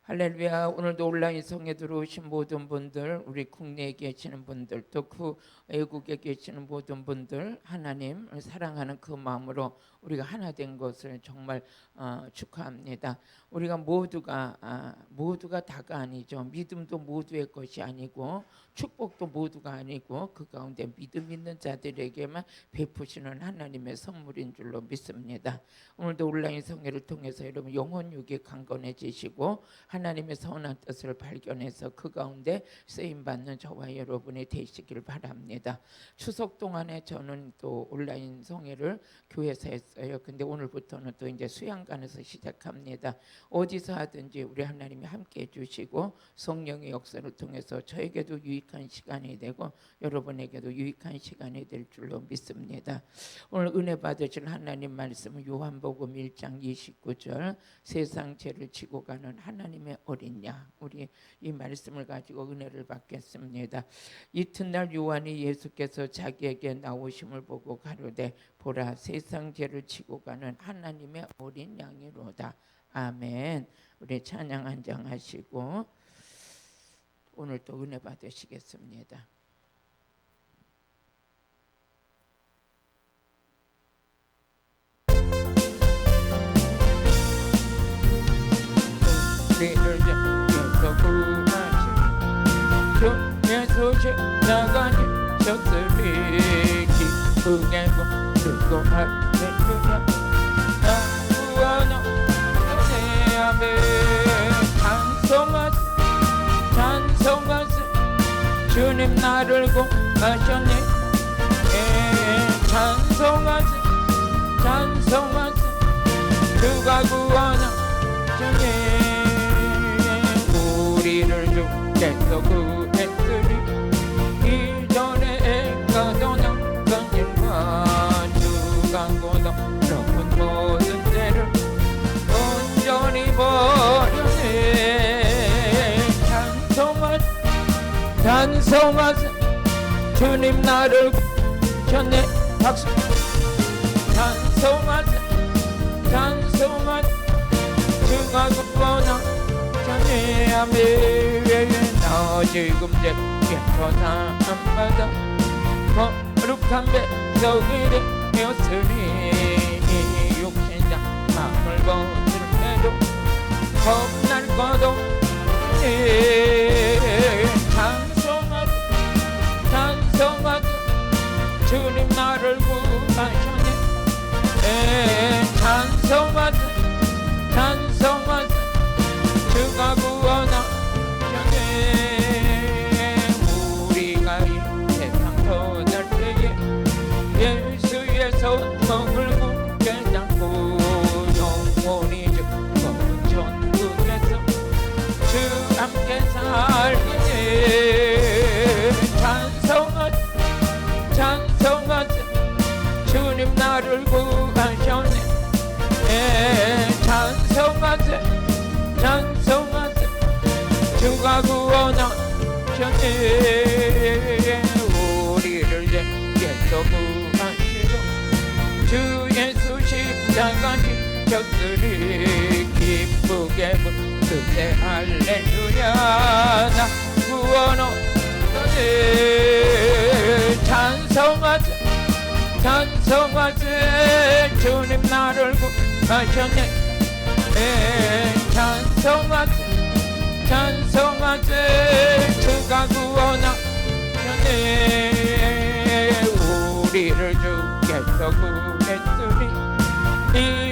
할렐루야. 오늘도 온라인 성에 들어오신 모든 분들, 우리 국내에 계시는 분들, 또 그 외국에 계시는 모든 분들, 하나님을 사랑하는 그 마음으로 우리가 하나 된 것을 정말 축하합니다. 우리가 모두가 다가 아니죠. 믿음도 모두의 것이 아니고 축복도 모두가 아니고 그 가운데 믿음 있는 자들에게만 베푸시는 하나님의 선물인 줄로 믿습니다. 오늘도 온라인 성회를 통해서 여러분 영혼육이 강건해지시고 하나님의 선한 뜻을 발견해서 그 가운데 쓰임받는 저와 여러분이 되시길 바랍니다. 추석 동안에 저는 또 온라인 성회를 교회에서 했어요. 근데 오늘부터는 또 이제 수양관에서 시작합니다. 어디서 하든지 우리 하나님이 함께 해주시고 성령의 역사를 통해서 저에게도 유익한 시간이 되고 여러분에게도 유익한 시간이 될 줄로 믿습니다. 오늘 은혜 받으실 하나님 말씀은 요한복음 1장 29절 세상 죄를 지고 가는 하나님의 어린 양. 우리 이 말씀을 가지고 은혜를 받겠습니다. 이튿날 요한이 예수께서 자기에게 나오심을 보고 가로되 보라 세상 죄를 지고 가는 하나님의 어린 양이로다. 아멘. 우리 찬양 한 장 하시고 오늘 또 은혜 받으시겠습니다. 우리를 예수 구하시 주 예수 십자가니 졌으리 기쁘게 부르고 할렐루야 나 구원하 내 아멘 찬송하세 주님 나를 구하셨네 찬송하세 주가 구원하셨네 우리를 주께서 구했으리 이전에 가던 큰 일과 주가 고통스러운 모든 죄를 온전히 버렸네 찬송하세 주님 나를 구하셨네 박수 찬송하세 주가 구원하셨네 아멘 나 지금 죄에서 사함받아 거룩한 백성이 되었으니 이 육신자 마음을 벗을 때도 겁날 것도 찬송하세 주님 나를 구하셨네 찬송하세 주가 구원하셨네 우리가 이 세상 떠날 때에 예수의 손목을 굳게 잡고 영원히 즐거운 천국에서 주 함께 살기에 찬송하세 주님 나를 구하셨네 찬송하세 주가 구원하셨네 우리를 예수 구하시고 주 예수 십자가 지셨으리 기쁘게 부르세 할렐루야 나 구원하셨네 찬송하세 주님 나를 구하셨네 찬송하세 주가 구원하셨네 우리를 주께서 구했으니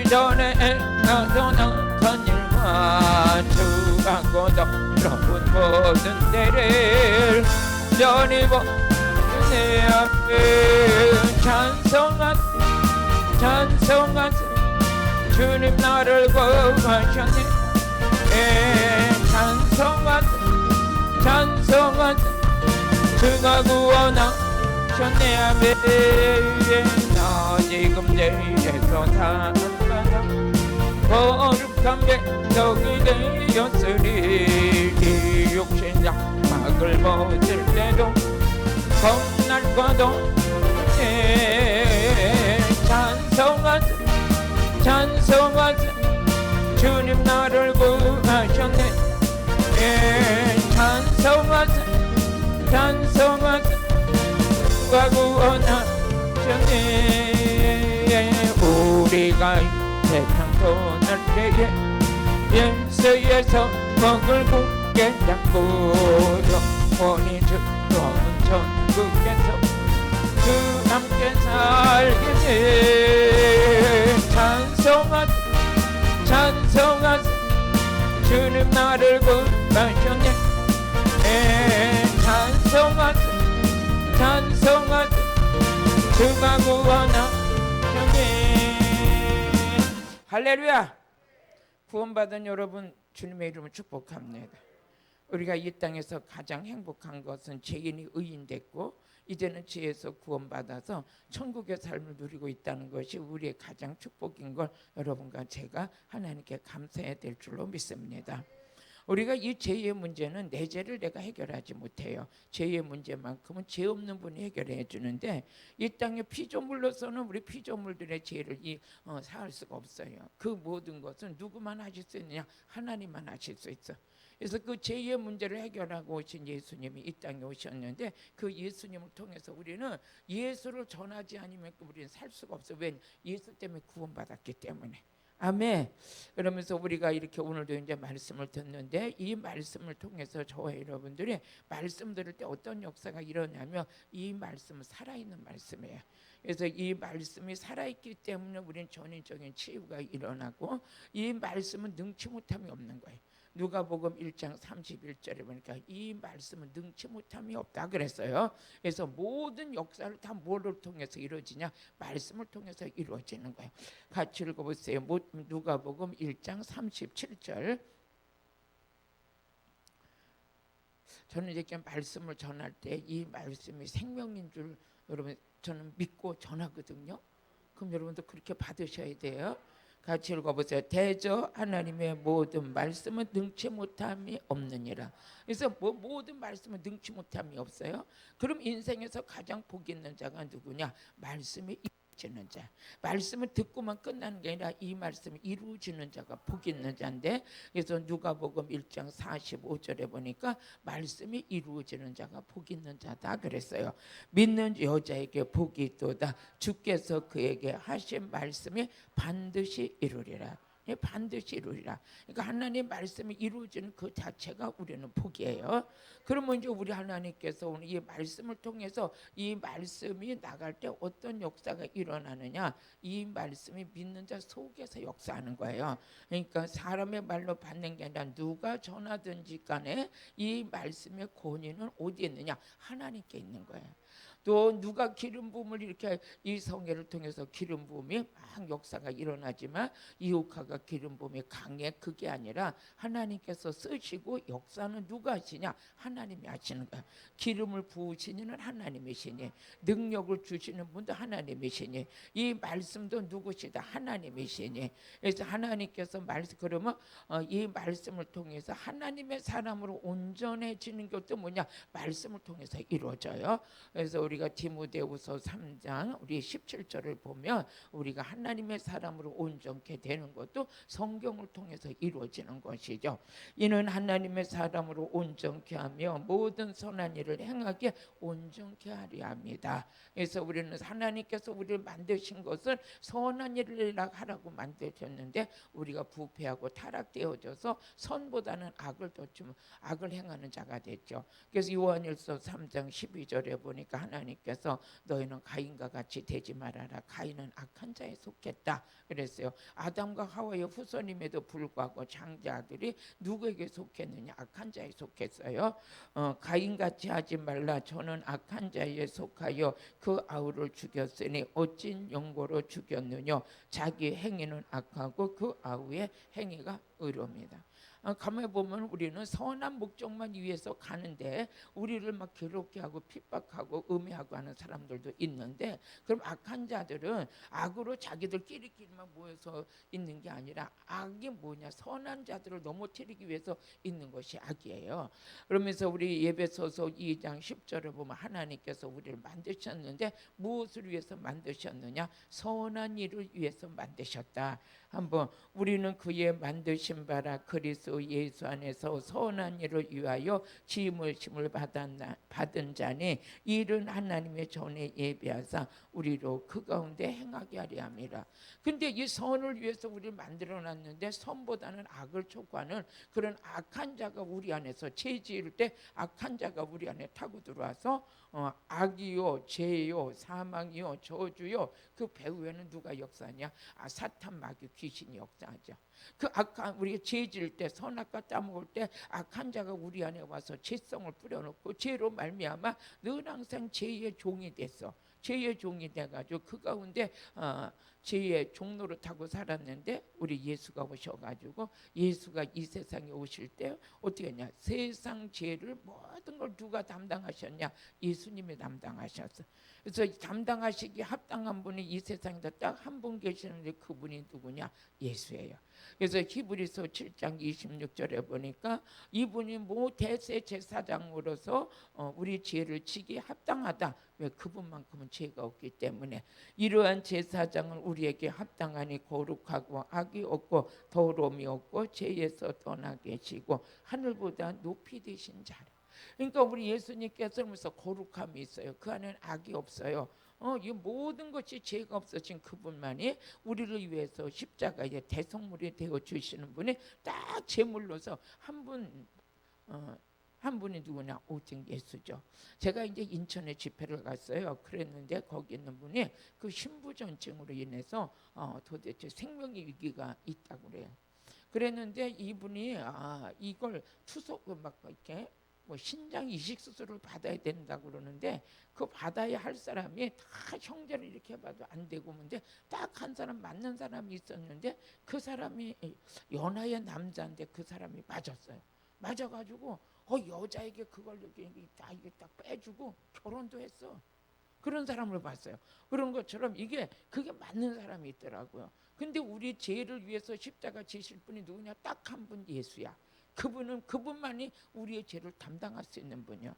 이전에 가던 악한 일과 주가 고통스러운 모든 죄를 전히 버렸네 아멘 찬송하세 주님 나를 구하셨네 찬송하세 주가 구원하셨네 아멘 나 지금 죄에서 사함받아 거룩한 백성이 되었으리 이 육신자 막을 벗을 때도 겁날 것도 찬송하세 주님 나를 구하셨네 찬송하세 찬송하세 누가 구원하셨네. 우리가 세상 떠날 때에 예수에서 먹을 굳게 잡고 영원히 즐거운 천국에서 주 함께 살게 돼. 찬송하세 찬송하세 주는 나를 구하셨네. 찬송하세 찬송하세 주가 구원하셨네. 할렐루야. 구원받은 여러분 주님의 이름을 축복합니다. 우리가 이 땅에서 가장 행복한 것은 죄인이 의인됐고 이제는 죄에서 구원받아서 천국의 삶을 누리고 있다는 것이 우리의 가장 축복인 걸 여러분과 제가 하나님께 감사해야 될 줄로 믿습니다. 우리가 이 죄의 문제는 내 죄를 내가 해결하지 못해요. 죄의 문제만큼은 죄 없는 분이 해결해 주는데 이 땅의 피조물로서는 우리 피조물들의 죄를 사할 수가 없어요. 그 모든 것은 누구만 하실 수 있느냐? 하나님만 하실 수 있어. 그래서 그 죄의 문제를 해결하고 오신 예수님이 이 땅에 오셨는데 그 예수님을 통해서 우리는 예수를 전하지 않으면 우리는 살 수가 없어요. 왜? 예수 때문에 구원받았기 때문에. 아멘. 그러면서 우리가 이렇게 오늘도 이제 말씀을 듣는데 이 말씀을 통해서 저와 여러분들이 말씀 들을 때 어떤 역사가 일어나면 이 말씀은 살아있는 말씀이에요. 그래서 이 말씀이 살아있기 때문에 우리는 전인적인 치유가 일어나고 이 말씀은 능치 못함이 없는 거예요. 누가복음 1장 31절에 보니까 이 말씀은 능치 못함이 없다 그랬어요. 그래서 모든 역사를 다 뭐를 통해서 이루어지냐? 말씀을 통해서 이루어지는 거예요. 같이 읽어보세요. 누가복음 1장 37절. 저는 이렇게 말씀을 전할 때 이 말씀이 생명인 줄 여러분 저는 믿고 전하거든요. 그럼 여러분도 그렇게 받으셔야 돼요. 같이 읽어보세요. 대저 하나님의 모든 말씀은 능치 못함이 없느니라. 그래서 모든 말씀은 능치 못함이 없어요. 그럼 인생에서 가장 복 있는 자가 누구냐? 말씀이 이루어지는 자. 말씀을 듣고만 끝나는 게 아니라 이 말씀이 이루어지는 자가 복 있는 자인데, 그래서 누가복음 1장 45절에 보니까 말씀이 이루어지는 자가 복 있는 자다 그랬어요. 믿는 여자에게 복이 있도다. 주께서 그에게 하신 말씀이 반드시 이루리라. 반드시 이루리라. 그러니까 하나님의 말씀이 이루어지는 그 자체가 우리는 복이에요. 그러면 이제 우리 하나님께서 오늘 이 말씀을 통해서 이 말씀이 나갈 때 어떤 역사가 일어나느냐? 이 말씀이 믿는 자 속에서 역사하는 거예요. 그러니까 사람의 말로 받는 게 아니라 누가 전하든지 간에 이 말씀의 권위는 어디에 있느냐? 하나님께 있는 거예요. 또 누가 기름 부음을 이렇게 이 성회를 통해서 기름 부음이 막 역사가 일어나지만 이옥화가 기름 부음이 강해 그게 아니라 하나님께서 쓰시고 역사는 누가 하시냐? 하나님이 하시는 거야. 기름을 부으시는 하나님이시니 능력을 주시는 분도 하나님이시니 이 말씀도 누구시다? 하나님이시니. 그래서 하나님께서 그러면 이 말씀을 통해서 하나님의 사람으로 온전해지는 것도 뭐냐? 말씀을 통해서 이루어져요. 그래서 우리가 디모데후서 3장 우리 17절을 보면 우리가 하나님의 사람으로 온전케 되는 것도 성경을 통해서 이루어지는 것이죠. 이는 하나님의 사람으로 온전케 하며 모든 선한 일을 행하게 온전케 하려 합니다. 그래서 우리는 하나님께서 우리를 만드신 것을 선한 일을 하라고 만드셨는데 우리가 부패하고 타락되어져서 선보다는 악을 행하는 자가 됐죠. 그래서 요한일서 3장 12절에 보니까 하나님께서 너희는 가인과 같이 되지 말아라. 가인은 악한 자에 속했다 그랬어요. 아담과 하와의 후손임에도 불구하고 장자들이 누구에게 속했느냐? 악한 자에 속했어요. 가인같이 하지 말라. 저는 악한 자에 속하여 그 아우를 죽였으니 어찐 영고로 죽였느냐? 자기 행위는 악하고 그 아우의 행위가 의로입니다. 가만히 보면 우리는 선한 목적만 위해서 가는데 우리를 막 괴롭게 하고 핍박하고 음해하고 하는 사람들도 있는데, 그럼 악한 자들은 악으로 자기들끼리만 모여서 있는 게 아니라 악이 뭐냐? 선한 자들을 넘어뜨리기 위해서 있는 것이 악이에요. 그러면서 우리 에베소서 2장 10절을 보면 하나님께서 우리를 만드셨는데 무엇을 위해서 만드셨느냐? 선한 일을 위해서 만드셨다. 한번 우리는 그의 만드신 바라 그리스도 예수 안에서 선한 일을 위하여 지음을 받은 자니 이른 하나님의 전에 예비하사 우리로 그 가운데 행하게 하려 함이라. 근데 이 선을 위해서 우리를 만들어 놨는데 선보다는 악을 촉구하는 그런 악한 자가 우리 안에서 죄 지을 때 악한 자가 우리 안에 타고 들어와서 악이요 죄요 사망이요 저주요 그 배후에는 누가 역사하냐? 사탄 마귀 귀신이 역사하죠. 그 악한 우리가 죄 지을 때 선악과 따먹을 때 악한 자가 우리 안에 와서 죄성을 뿌려놓고 죄로 말미암아 늘 항상 죄의 종이 됐어. 죄의 종이 돼가지고 그 가운데 죄의 종로를 타고 살았는데 우리 예수가 오셔가지고 예수가 이 세상에 오실 때 어떻게 했냐? 세상 죄를 모든 걸 누가 담당하셨냐? 예수님이 담당하셨어. 그래서 담당하시기 합당한 분이 이 세상에 딱 한 분 계시는데 그분이 누구냐? 예수예요. 그래서 히브리서 7장 26절에 보니까 이분이 대세 제사장으로서 우리 죄를 지기 합당하다. 왜? 그분만큼은 죄가 없기 때문에. 이러한 제사장은 우리에게 합당하니 거룩하고 악이 없고 더러움이 없고 죄에서 떠나 계시고 하늘보다 높이 되신 자라. 그러니까 우리 예수님께서 거룩함이 있어요. 그 안에는 악이 없어요. 이 모든 것이 죄가 없어진 그분만이 우리를 위해서 십자가의 대속물이 되어 주시는 분이 딱 제물로서 한 분이 누구냐? 오직 예수죠. 제가 이제 인천에 집회를 갔어요. 그랬는데 거기 있는 분이 그 신부전증으로 인해서 도대체 생명의 위기가 있다고 그래요. 그랬는데 이분이 이걸 막 이렇게 신장 이식 수술을 받아야 된다고 그러는데 그 받아야 할 사람이 다 형제를 이렇게 봐도 안 되고 근데 딱 한 사람 맞는 사람이 있었는데 그 사람이 연하의 남자인데 그 사람이 맞았어요. 맞아가지고 여자에게 그걸 이렇게 딱 빼주고 결혼도 했어. 그런 사람을 봤어요. 그런 것처럼 그게 맞는 사람이 있더라고요. 근데 우리 죄를 위해서 십자가 지실 분이 누구냐? 딱 한 분 예수야. 그분만이 우리의 죄를 담당할 수 있는 분이요.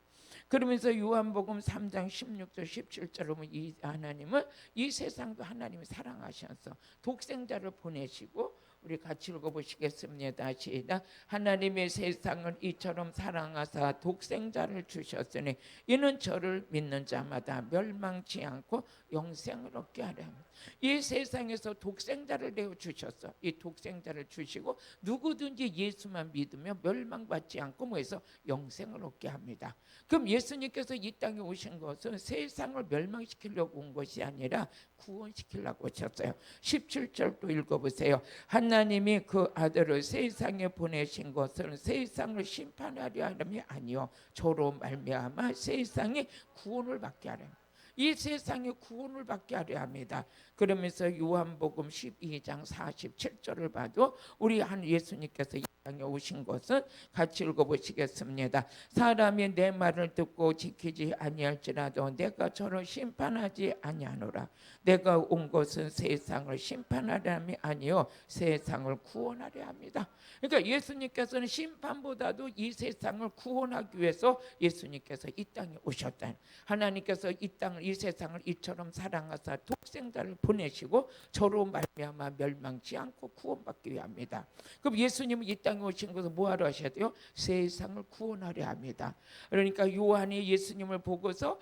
그러면서 요한복음 3장 16절 17절에 보면 이 하나님은 이 세상도 하나님이 사랑하셔서 독생자를 보내시고 우리 같이 읽어보시겠습니다. 시작. 하나님의 세상을 이처럼 사랑하사 독생자를 주셨으니 이는 저를 믿는 자마다 멸망치 않고 영생을 얻게 하려 합니다. 이 세상에서 독생자를 내어 주셨어. 이 독생자를 주시고 누구든지 예수만 믿으면 멸망받지 않고 뭐해서 영생을 얻게 합니다. 그럼 예수님께서 이 땅에 오신 것은 세상을 멸망시키려고 온 것이 아니라 구원시키려고 오셨어요. 17절도 읽어보세요. 하나님이 그 아들을 세상에 보내신 것은 세상을 심판하려 함이 아니요 저로 말미암아 세상이 구원을 받게 하려 합니다. 이 세상에 구원을 받게 하려 합니다. 그러면서 요한복음 12장 47절을 봐도 우리 한 예수님께서 이 땅에 오신 것은 같이 읽어보시겠습니다. 사람이 내 말을 듣고 지키지 아니할지라도 내가 저를 심판하지 아니하노라. 내가 온 것은 세상을 심판하려 함이 아니요 세상을 구원하려 합니다. 그러니까 예수님께서는 심판보다도 이 세상을 구원하기 위해서 예수님께서 이 땅에 오셨다. 하나님께서 이 세상을 이처럼 사랑하사 독생자를 보내시고 저로 말미암아 멸망치 않고 구원받기 위함이다. 그럼 예수님은 이 땅에 오신 것은 뭐하러 하셔야 돼요? 세상을 구원하려 합니다. 그러니까 요한이 예수님을 보고서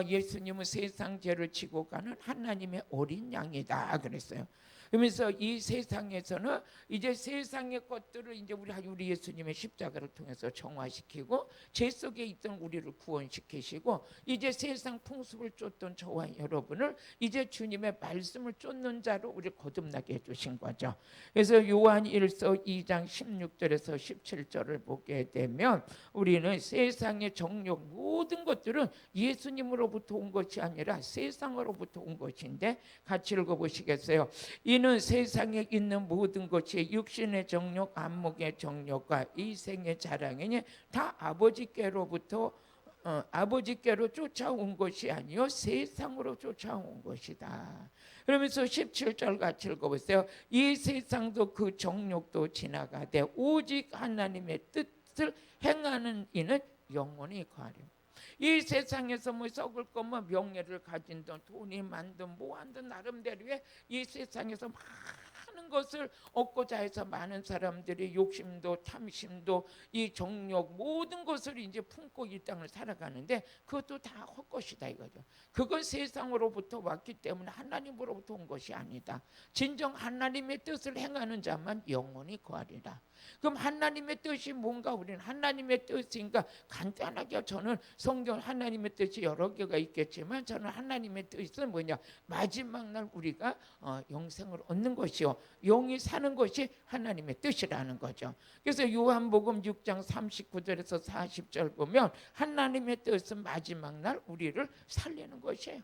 예수님은 세상 죄를 지고 가는 하나님의 어린 양이다 그랬어요. 그러면서 이 세상에서는 이제 세상의 것들을 이제 우리 예수님의 십자가를 통해서 정화시키고 죄 속에 있던 우리를 구원시키시고 이제 세상 풍습을 쫓던 저와 여러분을 이제 주님의 말씀을 쫓는 자로 우리를 거듭나게 해주신 거죠. 그래서 요한 1서 2장 16절에서 17절을 보게 되면 우리는 세상의 정욕 모든 것들은 예수님으로부터 온 것이 아니라 세상으로부터 온 것인데 같이 읽어보시겠어요? 이는 세상에 있는 모든 것이 육신의 정욕, 안목의 정욕과 이생의 자랑이니 다 아버지께로 쫓아온 것이 아니요 세상으로 쫓아온 것이다. 그러면서 17절 같이 읽어보세요. 이 세상도 그 정욕도 지나가되 오직 하나님의 뜻을 행하는 이는 영원히 거하리라. 이 세상에서 썩을 거면 명예를 가진 돈, 돈이 많든 뭐하든 나름대로의 이 세상에서 많은 모든 것을 얻고자 해서 많은 사람들이 욕심도 탐심도 이 정욕 모든 것을 이제 품고 이 땅을 살아가는데 그것도 다 헛것이다 이거죠. 그건 세상으로부터 왔기 때문에 하나님으로부터 온 것이 아니다. 진정 하나님의 뜻을 행하는 자만 영원히 거하리라. 그럼 하나님의 뜻이 뭔가? 우리는 하나님의 뜻이니까 간단하게 저는 성경 하나님의 뜻이 여러 개가 있겠지만 저는 하나님의 뜻은 뭐냐? 마지막 날 우리가 영생을 얻는 것이요 영이 사는 것이 하나님의 뜻이라는 거죠. 그래서 요한복음 6장 39절에서 40절 보면 하나님의 뜻은 마지막 날 우리를 살리는 것이에요.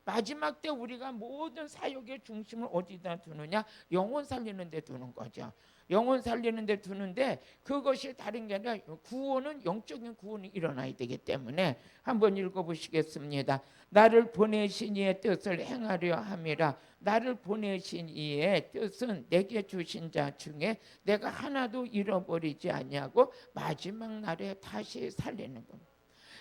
마지막 때 우리가 모든 사역의 중심을 어디다 두느냐? 영혼 살리는 데 두는 거죠. 영혼 살리는 데 두는데 그것이 다른 게 아니라 구원은 영적인 구원이 일어나야 되기 때문에 한번 읽어보시겠습니다. 나를 보내신 이의 뜻을 행하려 함이라. 나를 보내신 이의 뜻은 내게 주신 자 중에 내가 하나도 잃어버리지 아니하고 마지막 날에 다시 살리는 겁니다.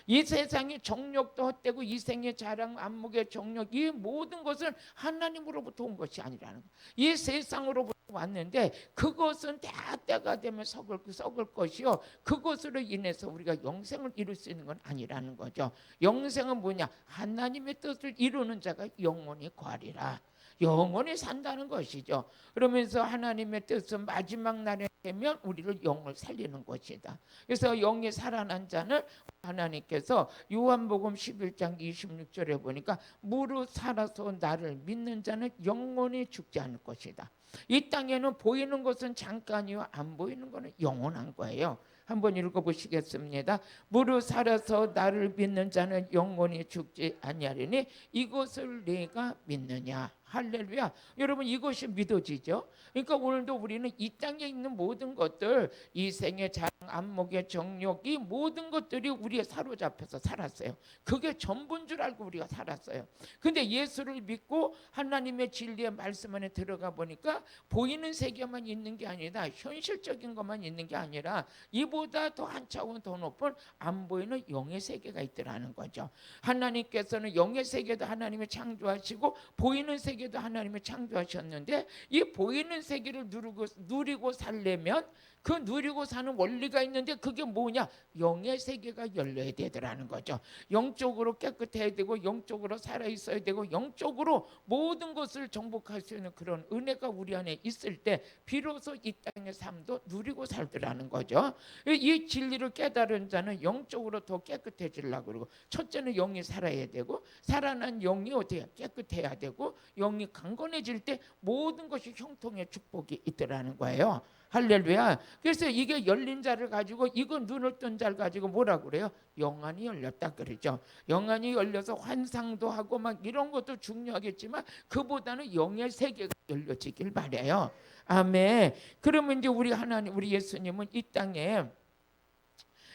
이 세상의 정욕도 헛되고 이생의 자랑 안목의 정욕 이 모든 것은 하나님으로부터 온 것이 아니라는 거예요. 이 세상으로부터 왔는데 그것은 다 때가 되면 썩을 것이요 그것으로 인해서 우리가 영생을 이룰 수 있는 건 아니라는 거죠. 영생은 뭐냐? 하나님의 뜻을 이루는 자가 영원히 거하리라. 영원히 산다는 것이죠. 그러면서 하나님의 뜻은 마지막 날에 되면 우리를 영을 살리는 것이다. 그래서 영이 살아난 자는 하나님께서 요한복음 11장 26절에 보니까 무릇 살아서 나를 믿는 자는 영원히 죽지 않을 것이다. 이 땅에는 보이는 것은 잠깐이요 안 보이는 것은 영원한 거예요. 한번 읽어보시겠습니다. 무릇 살아서 나를 믿는 자는 영원히 죽지 아니하리니 이것을 내가 믿느냐. 할렐루야. 여러분 이것이 믿어지죠? 그러니까 오늘도 우리는 이 땅에 있는 모든 것들 이 생의 자랑 안목의 정욕 이 모든 것들이 우리에 사로잡혀서 살았어요. 그게 전부인 줄 알고 우리가 살았어요. 근데 예수를 믿고 하나님의 진리의 말씀 안에 들어가 보니까 보이는 세계만 있는 게 아니라 현실적인 것만 있는 게 아니라 이보다 더 한 차원 더 높은 안 보이는 영의 세계가 있더라는 거죠. 하나님께서는 영의 세계도 하나님이 창조하시고 보이는 세계도 하나님이 창조하셨는데 이 보이는 세계를 누리고 살려면 그 누리고 사는 원리가 있는데 그게 뭐냐? 영의 세계가 열려야 되더라는 거죠. 영적으로 깨끗해야 되고 영적으로 살아있어야 되고 영적으로 모든 것을 정복할 수 있는 그런 은혜가 우리 안에 있을 때 비로소 이 땅의 삶도 누리고 살더라는 거죠. 이 진리를 깨달은 자는 영적으로 더 깨끗해지려고 그러고 첫째는 영이 살아야 되고 살아난 영이 어떻게 깨끗해야 되고 영이 강건해질 때 모든 것이 형통의 축복이 있더라는 거예요. 할렐루야. 그래서 이게 열린 자를 가지고 이거 눈을 뜬 자를 가지고 뭐라고 그래요? 영안이 열렸다 그러죠. 영안이 열려서 환상도 하고 막 이런 것도 중요하겠지만 그보다는 영의 세계가 열려지길 바라요. 아멘. 그러면 이제 우리 하나님 우리 예수님은 이 땅에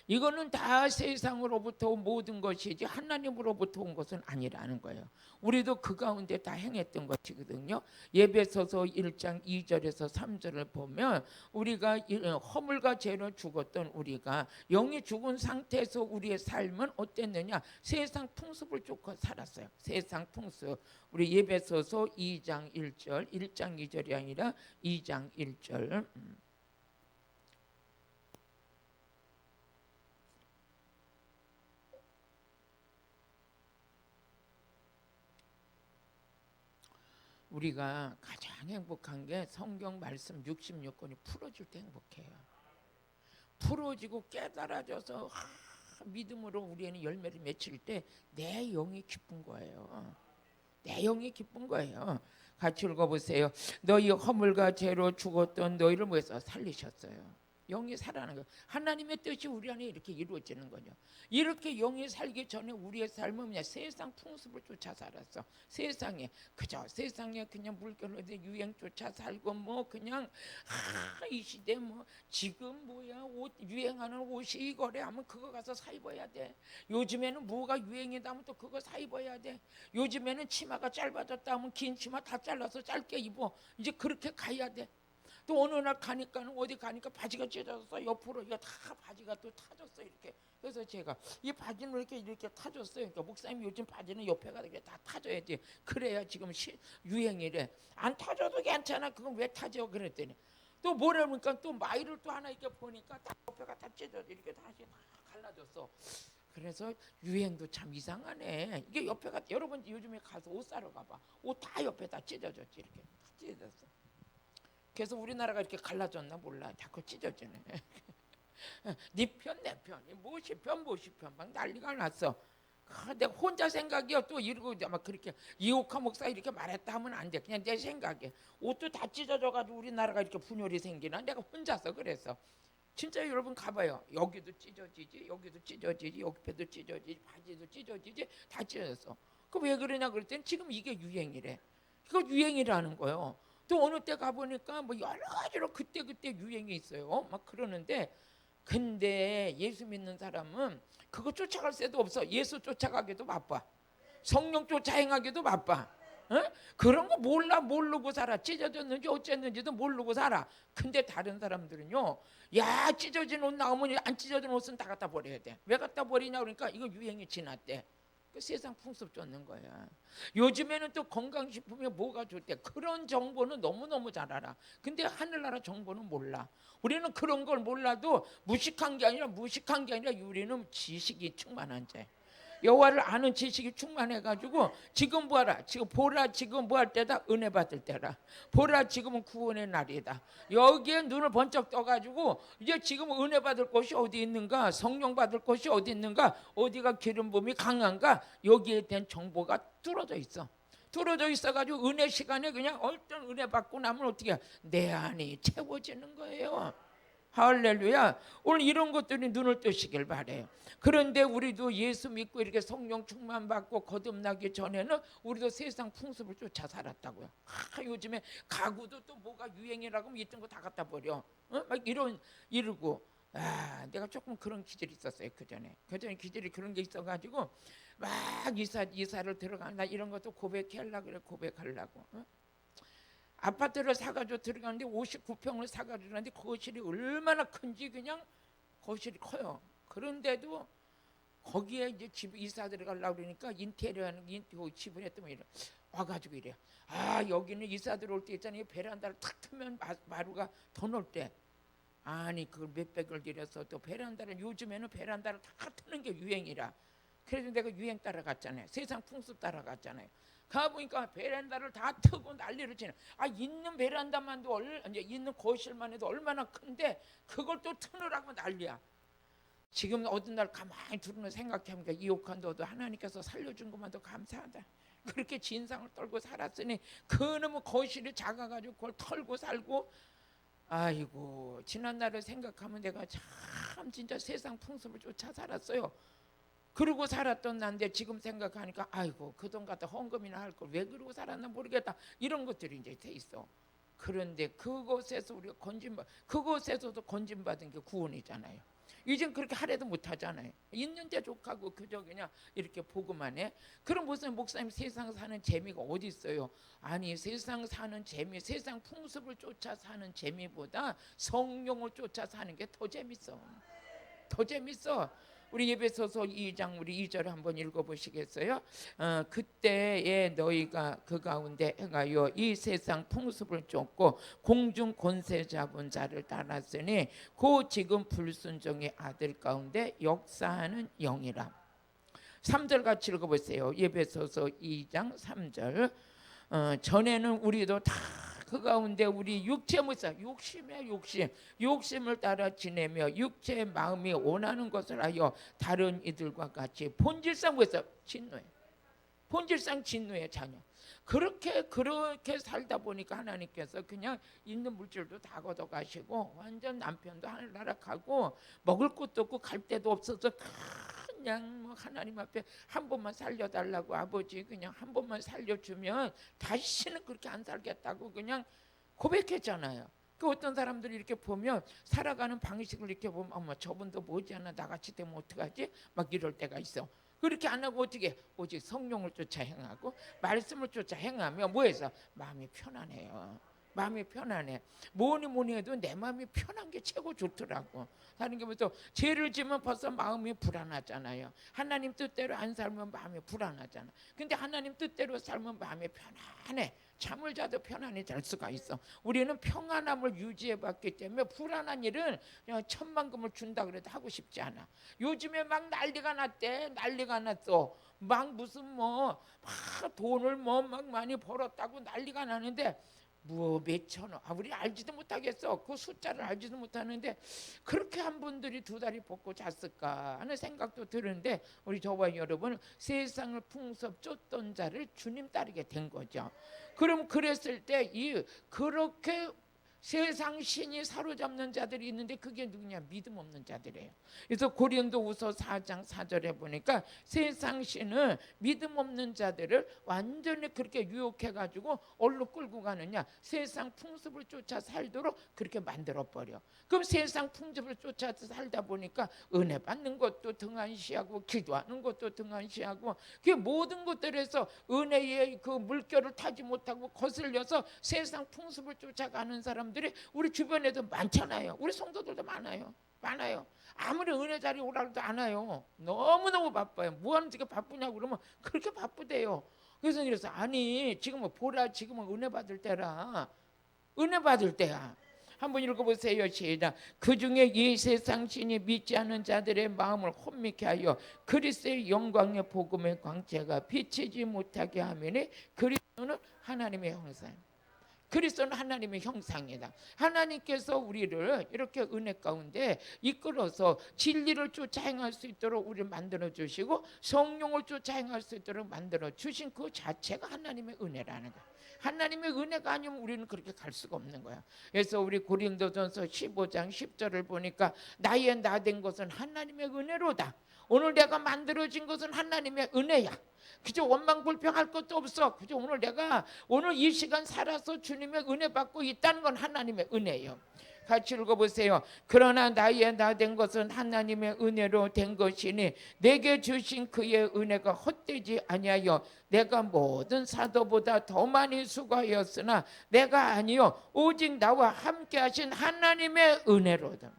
이거는 다 세상으로부터 온 모든 것이지 하나님으로부터 온 것은 아니라는 거예요. 우리도 그 가운데 다 행했던 것이거든요. 예배서서 1장 2절에서 3절을 보면 우리가 허물과 죄로 죽었던 우리가 영이 죽은 상태에서 우리의 삶은 어땠느냐? 세상 풍습을 쫓고 살았어요. 세상 풍습. 우리 예배서서 2장 1절 1장 2절이 아니라 2장 1절 우리가 가장 행복한 게 성경 말씀 66권이 풀어질 때 행복해요. 풀어지고 깨달아져서 믿음으로 우리는 열매를 맺힐 때 내 영이 기쁜 거예요. 내 영이 기쁜 거예요. 같이 읽어보세요. 너희 허물과 죄로 죽었던 너희를 뭐해서 살리셨어요. 영이 살아나는 거예요. 하나님의 뜻이 우리 안에 이렇게 이루어지는 거죠. 이렇게 영이 살기 전에 우리의 삶은 그냥 세상 풍습을 쫓아 살았어. 세상에 그냥 물결로 유행 쫓아 살고 뭐 그냥 이 시대 뭐 지금 뭐야 옷 유행하는 옷이 이거래 하면 그거 가서 사 입어야 돼. 요즘에는 뭐가 유행이다 하면 또 그거 사 입어야 돼. 요즘에는 치마가 짧아졌다 하면 긴 치마 다 잘라서 짧게 입어. 이제 그렇게 가야 돼. 또 어느 날 가니까는 어디 가니까 바지가 찢어졌어. 옆으로 이거 다 바지가 또 타졌어 이렇게. 그래서 제가 이 바지는 이렇게 타졌어요. 그러니까 목사님 요즘 바지는 옆에가 이렇게 다 타져야지. 그래야 지금 유행이래. 안 타져도 괜찮아. 그건 왜 타져? 그랬더니 또 뭐라니까 또 마이를 또 하나 이렇게 보니까 다 옆에가 다 찢어져 이렇게 다시 다 갈라졌어. 그래서 유행도 참 이상하네. 이게 옆에가 여러분 요즘에 가서 옷 사러 가봐. 옷 다 옆에 다 찢어졌지 이렇게 다 찢어졌어. 그래서 우리나라가 이렇게 갈라졌나 몰라. 자꾸 찢어지네. 네 편 내 편, 무엇이 편 무엇이 편 막 난리가 났어. 내가 혼자 생각이야. 또 이러고 막 그렇게 이옥화 목사 이렇게 말했다 하면 안 돼. 그냥 내 생각에 옷도 다 찢어져가지고 우리나라가 이렇게 분열이 생기나 내가 혼자서 그랬어. 진짜 여러분 가봐요. 여기도 찢어지지, 여기도 찢어지지, 옆에도 찢어지지, 바지도 찢어지지, 다 찢어졌어. 그 왜 그러냐 그랬더니 지금 이게 유행이래. 이거 유행이라는 거예요. 또 어느 때 가보니까 뭐 여러 가지로 그때 유행이 있어요. 막 그러는데 근데 예수 믿는 사람은 그거 쫓아갈 새도 없어. 예수 쫓아가기도 바빠. 성령 쫓아 행하기도 바빠. 어? 그런 거 몰라. 모르고 살아. 찢어졌는지 어쨌는지도 모르고 살아. 근데 다른 사람들은요, 야 찢어진 옷 나오면 안 찢어진 옷은 다 갖다 버려야 돼. 왜 갖다 버리냐 그러니까 이거 유행이 지났대. 그 세상 풍습 쫓는 거야. 요즘에는 또 건강식품에 뭐가 좋대. 그런 정보는 너무너무 잘 알아. 근데 하늘나라 정보는 몰라. 우리는 그런 걸 몰라도 무식한 게 아니라 우리는 지식이 충만한 자. 여호와를 아는 지식이 충만해가지고 지금 보라. 지금 보라. 지금 뭐 할 때다? 은혜 받을 때라. 보라. 지금은 구원의 날이다. 여기에 눈을 번쩍 떠가지고 이제 지금 은혜 받을 곳이 어디 있는가? 성령 받을 곳이 어디 있는가? 어디가 기름 부음이 강한가? 여기에 대한 정보가 뚫어져 있어. 뚫어져 있어가지고 은혜 시간에 그냥 어떤 은혜 받고 나면 어떻게 내 안이 채워지는 거예요. 할렐루야. 오늘 이런 것들이 눈을 뜨시길 바래요. 그런데 우리도 예수 믿고 이렇게 성령 충만 받고 거듭나기 전에는 우리도 세상 풍습을 쫓아 살았다고요. 요즘에 가구도 또 뭐가 유행이라고 하면 있던 거 다 갖다 버려. 막 이러고. 내가 조금 그런 기질이 있었어요. 그전에 기질이 그런 게 있어가지고 막 이사를 들어간다 이런 것도 고백하려고 그래. 고백하려고. 아파트를 사가지고 들어가는데 59평을 사가지고 들어가는데 거실이 얼마나 큰지 그냥 거실이 커요. 그런데도 거기에 이제 집 이사 들어가려고 그러니까 인테리어하는 집을 했더니 이래 와가지고 이래. 여기는 이사 들어올 때 있잖아요. 베란다를 탁 트면 마루가 더 넓대. 아니 그걸 몇백을 들여서 또 베란다를 요즘에는 베란다를 다 트는 게 유행이라. 그래서 내가 유행 따라갔잖아요. 세상 풍습 따라갔잖아요. 가보니까 베란다를 다 트고 난리를 치네. 있는 베란다만도 이제 있는 거실만 해도 얼마나 큰데 그걸 또 트느라고 난리야. 지금 어떤 날 가만히 두루는 생각해보니까 이옥한 너도 하나님께서 살려준 것만도 감사하다. 그렇게 진상을 떨고 살았으니 그놈의 거실이 작아가지고 그걸 털고 살고. 아이고 지난 날을 생각하면 내가 참 진짜 세상 풍습을 쫓아 살았어요. 그러고 살았던 난데 지금 생각하니까 아이고 그 돈 갖다 헌금이나 할 걸 왜 그러고 살았나 모르겠다. 이런 것들이 이제 돼 있어. 그런데 그곳에서 우리가 그곳에서도 건진받은 게 구원이잖아요. 이젠 그렇게 하려도 못하잖아요. 있는데 족하고 그저 그냥 이렇게 보고만 해. 그럼 무슨 목사님 세상 사는 재미가 어디 있어요? 아니 세상 사는 재미, 세상 풍습을 쫓아 사는 재미보다 성령을 쫓아 사는 게 더 재밌어. 더 재밌어. 우리 에베소서 2장 우리 2절 한번 읽어보시겠어요? 그때에 너희가 그 가운데 행하여 이 세상 풍습을 쫓고 공중 권세 잡은 자를 따랐으니 그 지금 불순종의 아들 가운데 역사하는 영이라. 3절 같이 읽어보세요. 에베소서 2장 3절. 전에는 우리도 다 그 가운데 우리 육체 무사 욕심이야 욕심을 따라 지내며 육체의 마음이 원하는 것을 하여 다른 이들과 같이 본질상 뭐였어? 진노해. 본질상 진노의 자녀. 그렇게 살다 보니까 하나님께서 그냥 있는 물질도 다 걷어가시고 완전 남편도 하늘나라 가고 먹을 것도 없고 갈 데도 없어서 그냥 뭐 하나님 앞에 한 번만 살려달라고 아버지 그냥 한 번만 살려주면 다시는 그렇게 안 살겠다고 그냥 고백했잖아요. 그 어떤 사람들이 이렇게 보면 살아가는 방식을 이렇게 보면 어머 저분도 머지않아 나같이 되면 어떡하지? 막 이럴 때가 있어. 그렇게 안 하고 어떻게 오직 성령을 쫓아 행하고 말씀을 쫓아 행하며 뭐해서 마음이 편안해요. 마음이 편안해. 뭐니 해도 내 마음이 편한 게 최고 좋더라고. 사는 게 또 죄를 지면 벌써 마음이 불안하잖아요. 하나님 뜻대로 안 살면 마음이 불안하잖아. 근데 하나님 뜻대로 살면 마음이 편안해. 잠을 자도 편안히 잘 수가 있어. 우리는 평안함을 유지해봤기 때문에 불안한 일은 그냥 천만금을 준다 그래도 하고 싶지 않아. 요즘에 막 난리가 났대. 난리가 났어. 막 무슨 막 돈을 막 많이 벌었다고 난리가 나는데 뭐 몇천원, 우리 알지도 못하겠어. 그 숫자를 알지도 못하는데 그렇게 한 분들이 두 다리 뻗고 잤을까 하는 생각도 드는데, 우리 저와 여러분은 세상을 풍섭 쫓던 자를 주님 따르게 된 거죠. 그럼 그랬을 때 이 그렇게 세상 신이 사로잡는 자들이 있는데 그게 누구냐? 믿음 없는 자들이에요. 그래서 고린도후서 4장 4절에 보니까 세상 신은 믿음 없는 자들을 완전히 그렇게 유혹해가지고 어디로 끌고 가느냐? 세상 풍습을 쫓아 살도록 그렇게 만들어버려. 그럼 세상 풍습을 쫓아 살다 보니까 은혜 받는 것도 등한시하고 기도하는 것도 등한시하고 그 모든 것들에서 은혜의 그 물결을 타지 못하고 거슬려서 세상 풍습을 쫓아가는 사람들이 우리 주변에도 많잖아요. 우리 성도들도 많아요. 아무리 은혜 자리 오라고 해도 안 와요. 너무너무 바빠요. 뭐 하는 지가 바쁘냐고 그러면 그렇게 바쁘대요. 그래서 아니 지금은 보라, 지금은 은혜 받을 때라. 은혜 받을 때야. 한번 읽어보세요. 시작. 그 중에 이 세상 신이 믿지 않는 자들의 마음을 혼미케 하여 그리스도의 영광의 복음의 광채가 비치지 못하게 하면이 그리스도는 하나님의 형상. 그리스도는 하나님의 형상이다. 하나님께서 우리를 이렇게 은혜 가운데 이끌어서 진리를 쫓아 행할 수 있도록 우리를 만들어 주시고 성령을 쫓아 행할 수 있도록 만들어 주신 그 자체가 하나님의 은혜라는 거야. 하나님의 은혜가 아니면 우리는 그렇게 갈 수가 없는 거야. 그래서 우리 고린도전서 15장 10절을 보니까 나의 나 된 것은 하나님의 은혜로다. 오늘 내가 만들어진 것은 하나님의 은혜야. 그저 원망불평할 것도 없어. 그저 오늘 이 시간 살아서 주님의 은혜 받고 있다는 건 하나님의 은혜예요. 같이 읽어보세요. 그러나 나의 나 된 것은 하나님의 은혜로 된 것이니 내게 주신 그의 은혜가 헛되지 아니하여 내가 모든 사도보다 더 많이 수고하였으나 내가 아니요 오직 나와 함께 하신 하나님의 은혜로다.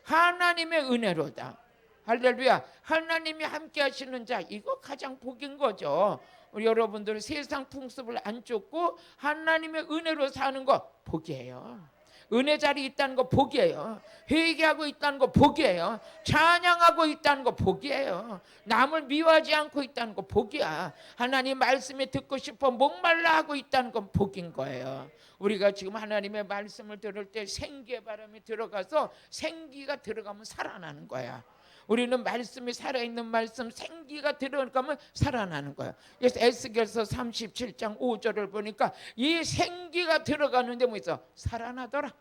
하나님의 은혜로다. 할렐루야. 하나님이 함께 하시는 자, 이거 가장 복인 거죠. 우리 여러분들 세상 풍습을 안 쫓고 하나님의 은혜로 사는 거 복이에요. 은혜 자리 있다는 거 복이에요. 회개하고 있다는 거 복이에요. 찬양하고 있다는 거 복이에요. 남을 미워하지 않고 있다는 거 복이야. 하나님 말씀이 듣고 싶어 목말라 하고 있다는 건 복인 거예요. 우리가 지금 하나님의 말씀을 들을 때 생기의 바람이 들어가서 생기가 들어가면 살아나는 거야. 우리는 말씀이 살아있는 말씀, 생기가 들어가면 살아나는 거야. 그래서 에스겔서 37장 5절을 보니까 이 생기가 들어가는데 뭐 있어? 살아나더라.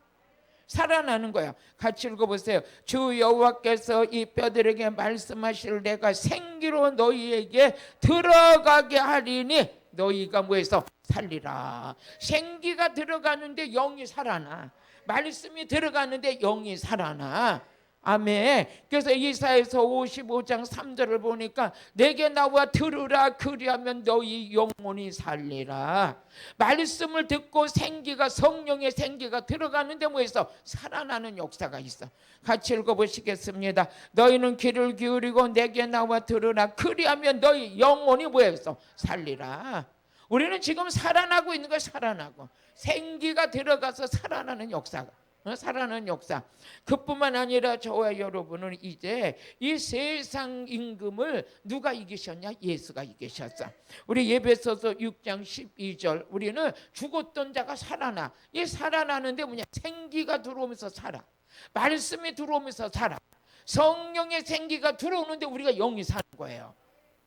살아나는 거야. 같이 읽어보세요. 주 여호와께서 이 뼈들에게 말씀하실 내가 생기로 너희에게 들어가게 하리니 너희가 뭐해서 살리라. 생기가 들어가는데 영이 살아나. 말씀이 들어가는데 영이 살아나. 아멘. 그래서 이사야서 55장 3절을 보니까 내게 나와 들으라 그리하면 너희 영혼이 살리라. 말씀을 듣고 생기가 성령의 생기가 들어가는데 뭐해서 살아나는 역사가 있어. 같이 읽어보시겠습니다. 너희는 귀를 기울이고 내게 나와 들으라 그리하면 너희 영혼이 뭐해서 살리라. 우리는 지금 살아나고 있는 거야. 살아나고 생기가 들어가서 살아나는 역사가 살아나는 역사. 그뿐만 아니라 저와 여러분은 이제 이 세상 임금을 누가 이기셨냐? 예수가 이기셨어. 우리 예배서서 6장 12절 우리는 죽었던 자가 살아나. 이 살아나는데 뭐냐? 생기가 들어오면서 살아. 말씀이 들어오면서 살아. 성령의 생기가 들어오는데 우리가 영이 사는 거예요.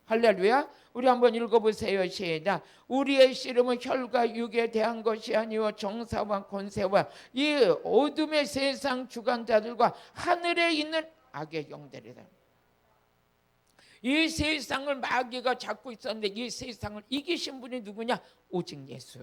할렐루야. 우리 한번 읽어보세요. 시작. 우리의 씨름은 혈과 육에 대한 것이 아니요 정사와 권세와 이 어둠의 세상 주관자들과 하늘에 있는 악의 영들이다. 이 세상을 마귀가 잡고 있었는데 이 세상을 이기신 분이 누구냐? 오직 예수.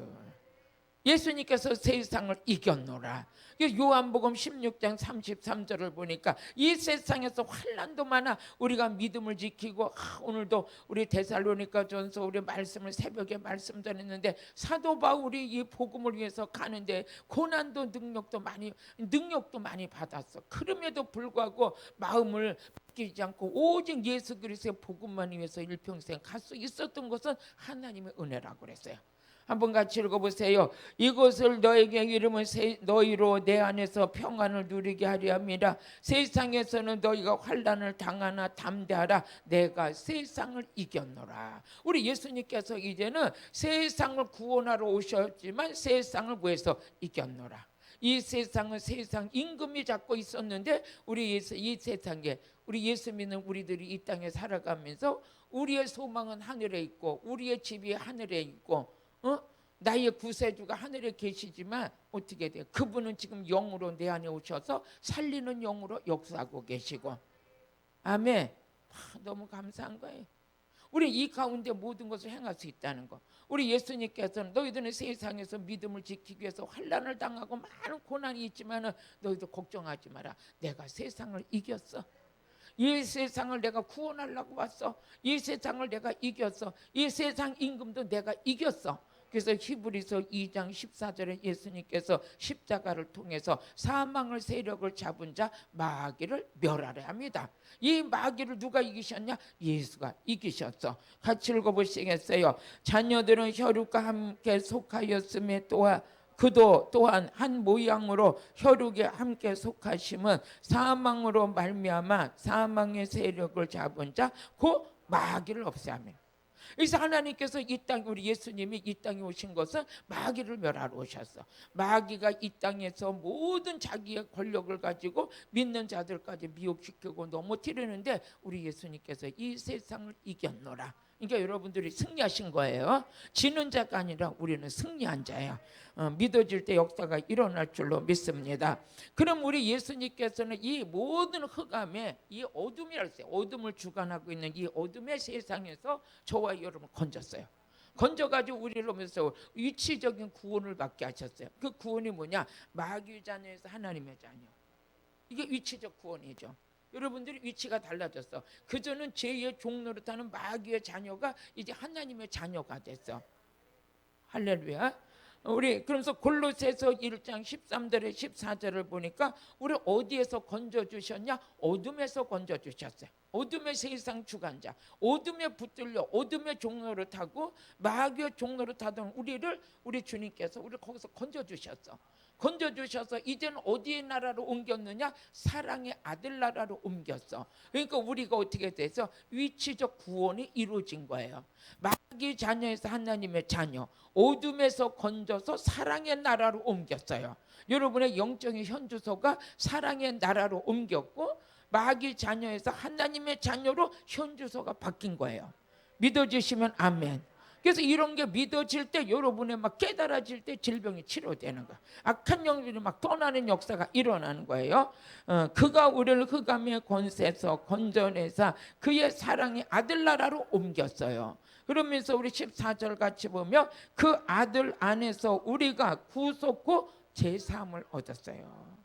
예수님께서 세상을 이겼노라. 요한복음 16장 33절을 보니까 이 세상에서 환난도 많아 우리가 믿음을 지키고 오늘도 우리 데살로니가전서 우리 말씀을 새벽에 말씀 전했는데 사도 바울이 이 복음을 위해서 가는데 고난도 능력도 많이 받았어. 그럼에도 불구하고 마음을 바뀌지 않고 오직 예수 그리스도의 복음만 위해서 일평생 갈 수 있었던 것은 하나님의 은혜라고 그랬어요. 한번 같이 읽어보세요. 이것을 너에게 이름은 너희로 내 안에서 평안을 누리게 하려 합니다. 세상에서는 너희가 환난을 당하나 담대하라. 내가 세상을 이겼노라. 우리 예수님께서 이제는 세상을 구원하러 오셨지만 세상을 뭐해서 이겼노라. 이 세상은 세상 임금이 잡고 있었는데 이 세상에 우리 예수 믿는 우리들이 이 땅에 살아가면서 우리의 소망은 하늘에 있고 우리의 집이 하늘에 있고 나의 구세주가 하늘에 계시지만 어떻게 돼요? 그분은 지금 영으로 내 안에 오셔서 살리는 영으로 역사하고 계시고. 아멘. 너무 감사한 거예요. 우리 이 가운데 모든 것을 행할 수 있다는 거. 우리 예수님께서는 너희들은 세상에서 믿음을 지키기 위해서 환난을 당하고 많은 고난이 있지만 너희들 걱정하지 마라. 내가 세상을 이겼어. 이 세상을 내가 구원하려고 왔어. 이 세상을 내가 이겼어. 이 세상 임금도 내가 이겼어. 그래서 히브리서 2장 14절에 예수님께서 십자가를 통해서 사망을 세력을 잡은 자 마귀를 멸하려 합니다. 이 마귀를 누가 이기셨냐? 예수가 이기셨어. 같이 읽어보시겠어요? 자녀들은 혈육과 함께 속하였음에 그도 또한 한 모양으로 혈육에 함께 속하심은 사망으로 말미암아 사망의 세력을 잡은 자 곧 마귀를 없애하며. 그래서 하나님께서 이 땅 우리 예수님이 이 땅에 오신 것은 마귀를 멸하러 오셨어. 마귀가 이 땅에서 모든 자기의 권력을 가지고 믿는 자들까지 미혹시키고 넘어뜨리는데 우리 예수님께서 이 세상을 이겼노라. 그러니까 여러분들이 승리하신 거예요. 지는 자가 아니라 우리는 승리한 자야. 믿어질 때 역사가 일어날 줄로 믿습니다. 그럼 우리 예수님께서는 이 모든 흑암에 이 어둠이라고 했어요. 어둠을 주관하고 있는 이 어둠의 세상에서 저와 여러분을 건졌어요. 건져가지고 우리를 오면서 위치적인 구원을 받게 하셨어요. 그 구원이 뭐냐? 마귀 자녀에서 하나님의 자녀. 이게 위치적 구원이죠. 여러분들이 위치가 달라졌어. 그전은 죄의 종노릇하는 마귀의 자녀가 이제 하나님의 자녀가 됐어. 할렐루야. 우리 그러면서 골로새서 1장 13절에 14절을 보니까 우리 어디에서 건져주셨냐? 어둠에서 건져주셨어요. 어둠의 세상 주관자, 어둠에 붙들려 어둠의 종로를 타고 마귀의 종로를 타던 우리 주님께서 우리를 거기서 건져주셨어. 건져주셔서 이제는 어디의 나라로 옮겼느냐? 사랑의 아들 나라로 옮겼어. 그러니까 우리가 어떻게 돼서 위치적 구원이 이루어진 거예요. 마귀 자녀에서 하나님의 자녀, 어둠에서 건져서 사랑의 나라로 옮겼어요. 여러분의 영적인 현주소가 사랑의 나라로 옮겼고 마귀 자녀에서 하나님의 자녀로 현주소가 바뀐 거예요. 믿어주시면 아멘. 그래서 이런 게 믿어질 때 여러분의 막 깨달아질 때 질병이 치료되는 거야. 악한 영들이 막 떠나는 역사가 일어나는 거예요. 그가 우리를 흑암의 권세에서 건져내사 그의 사랑의 아들 나라로 옮겼어요. 그러면서 우리 14절 같이 보면 그 아들 안에서 우리가 구속고 제사함을 얻었어요.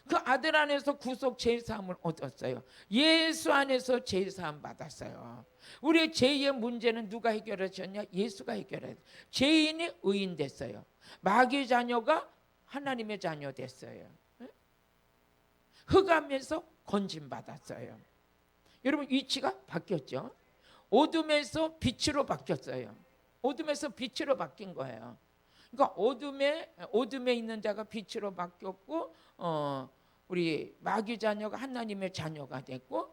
그 아들 안에서 구속 제사함을 얻었어요. 예수 안에서 제사함 받았어요. 우리의 죄의 문제는 누가 해결하셨냐? 예수가 해결했어요. 죄인이 의인 됐어요. 마귀 자녀가 하나님의 자녀 됐어요. 흑암에서 건짐 받았어요. 여러분 위치가 바뀌었죠? 어둠에서 빛으로 바뀌었어요. 어둠에서 빛으로 바뀐 거예요. 그러니까 어둠에 있는 자가 빛으로 바뀌었고 우리 마귀 자녀가 하나님의 자녀가 됐고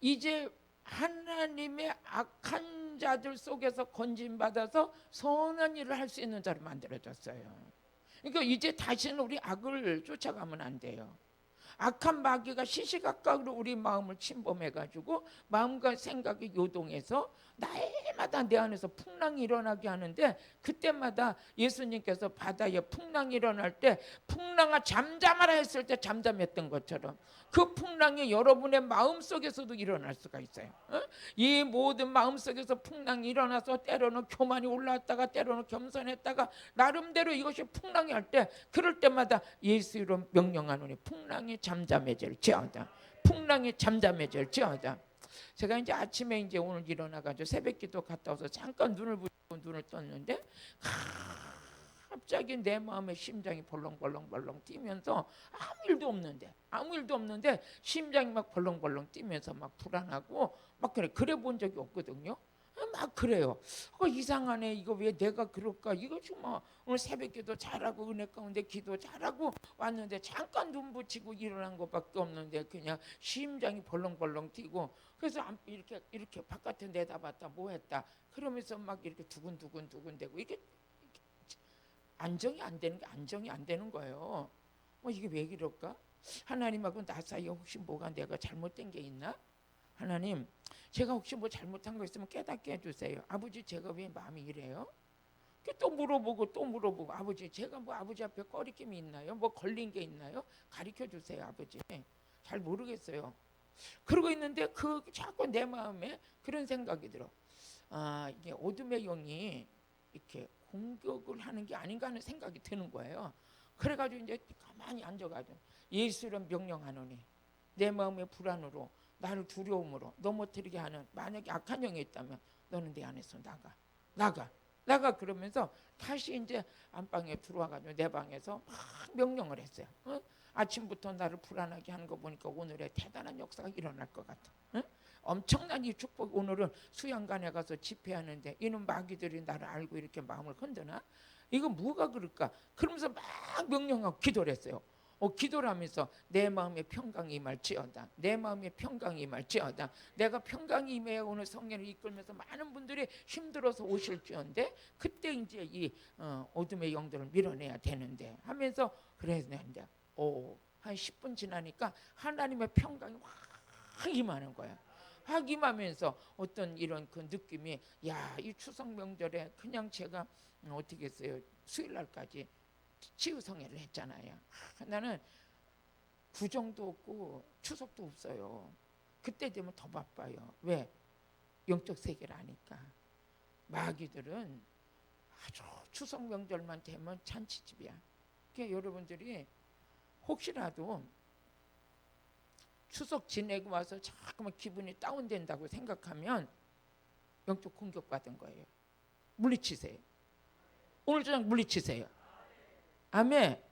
이제 하나님의 악한 자들 속에서 건진받아서 선한 일을 할 수 있는 자로 만들어졌어요. 그러니까 이제 다시는 우리 악을 쫓아가면 안 돼요. 악한 마귀가 시시각각으로 우리 마음을 침범해가지고 마음과 생각이 요동해서 날마다 내 안에서 풍랑이 일어나게 하는데, 그때마다 예수님께서 바다에 풍랑이 일어날 때 풍랑아 잠잠하라 했을 때 잠잠했던 것처럼 그 풍랑이 여러분의 마음속에서도 일어날 수가 있어요. 이 모든 마음속에서 풍랑이 일어나서 때로는 교만이 올라왔다가 때로는 겸손했다가 나름대로 이것이 풍랑이 할 때, 그럴 때마다 예수 이름 명령하노니 풍랑이 잠잠해질지어다. 풍랑이 잠잠해질지어다. 제가 이제 아침에 이제 오늘 일어나가지고 새벽기도 갔다 와서 잠깐 눈을 부시고 눈을 떴는데 갑자기 내 마음의 심장이 벌렁벌렁 뛰면서 아무 일도 없는데 심장이 막 벌렁벌렁 뛰면서 막 불안하고 막 그래 본 적이 없거든요. 막 그래요. 이상하네. 이거 왜 내가 그럴까? 이거 정말 오늘 새벽기도 잘하고 은혜 가운데 기도 잘하고 왔는데 잠깐 눈 붙이고 일어난 것밖에 없는데 그냥 심장이 벌렁벌렁 뛰고, 그래서 이렇게 바깥에 내다봤다 뭐 했다 그러면서 막 이렇게 두근두근되고 이게 안정이 안 되는 거예요. 이게 왜 그럴까? 하나님하고 나 사이에 혹시 뭐가 내가 잘못된 게 있나? 하나님, 제가 혹시 뭐 잘못한 거 있으면 깨닫게 해주세요. 아버지, 제가 왜 마음이 이래요? 또 물어보고 아버지, 제가 뭐 아버지 앞에 꺼리낌이 있나요? 뭐 걸린 게 있나요? 가르쳐 주세요, 아버지. 잘 모르겠어요. 그러고 있는데 자꾸 내 마음에 그런 생각이 들어. 이게 어둠의 영이 이렇게 공격을 하는 게 아닌가 하는 생각이 드는 거예요. 그래가지고 이제 가만히 앉아가지고 예수를 명령하노니 내 마음의 불안으로 나를 두려움으로 넘어뜨리게 하는 만약에 악한 영이 있다면 너는 내 안에서 나가 그러면서 다시 이제 안방에 들어와가지고 내 방에서 막 명령을 했어요. 아침부터 나를 불안하게 하는 거 보니까 오늘의 대단한 역사가 일어날 것 같아. 엄청난 이 축복. 오늘은 수양관에 가서 집회하는데 이놈 마귀들이 나를 알고 이렇게 마음을 흔드나? 이거 뭐가 그럴까? 그러면서 막 명령하고 기도를 했어요. 기도를 하면서 내 마음의 평강이 임할지어다. 내 마음의 평강이 임할지어다. 내가 평강이 임해 오늘 성령을 이끌면서 많은 분들이 힘들어서 오실지언데 그때 이제 이 어둠의 영들을 밀어내야 되는데 하면서 그랬는데 한 10분 지나니까 하나님의 평강이 확 임하는 거야. 확 임하면서 어떤 이런 그 느낌이, 이 추석 명절에 그냥 제가 어떻게 했어요? 수요일 날까지 치유성회를 했잖아요. 나는 구정도 없고 추석도 없어요. 그때 되면 더 바빠요. 왜? 영적 세계를 아니까. 마귀들은 아주 추석 명절만 되면 잔치집이야. 그러니까 여러분들이 혹시라도 추석 지내고 와서 자꾸만 기분이 다운된다고 생각하면 영적 공격받은 거예요. 물리치세요. 오늘 저녁 물리치세요. 아멘.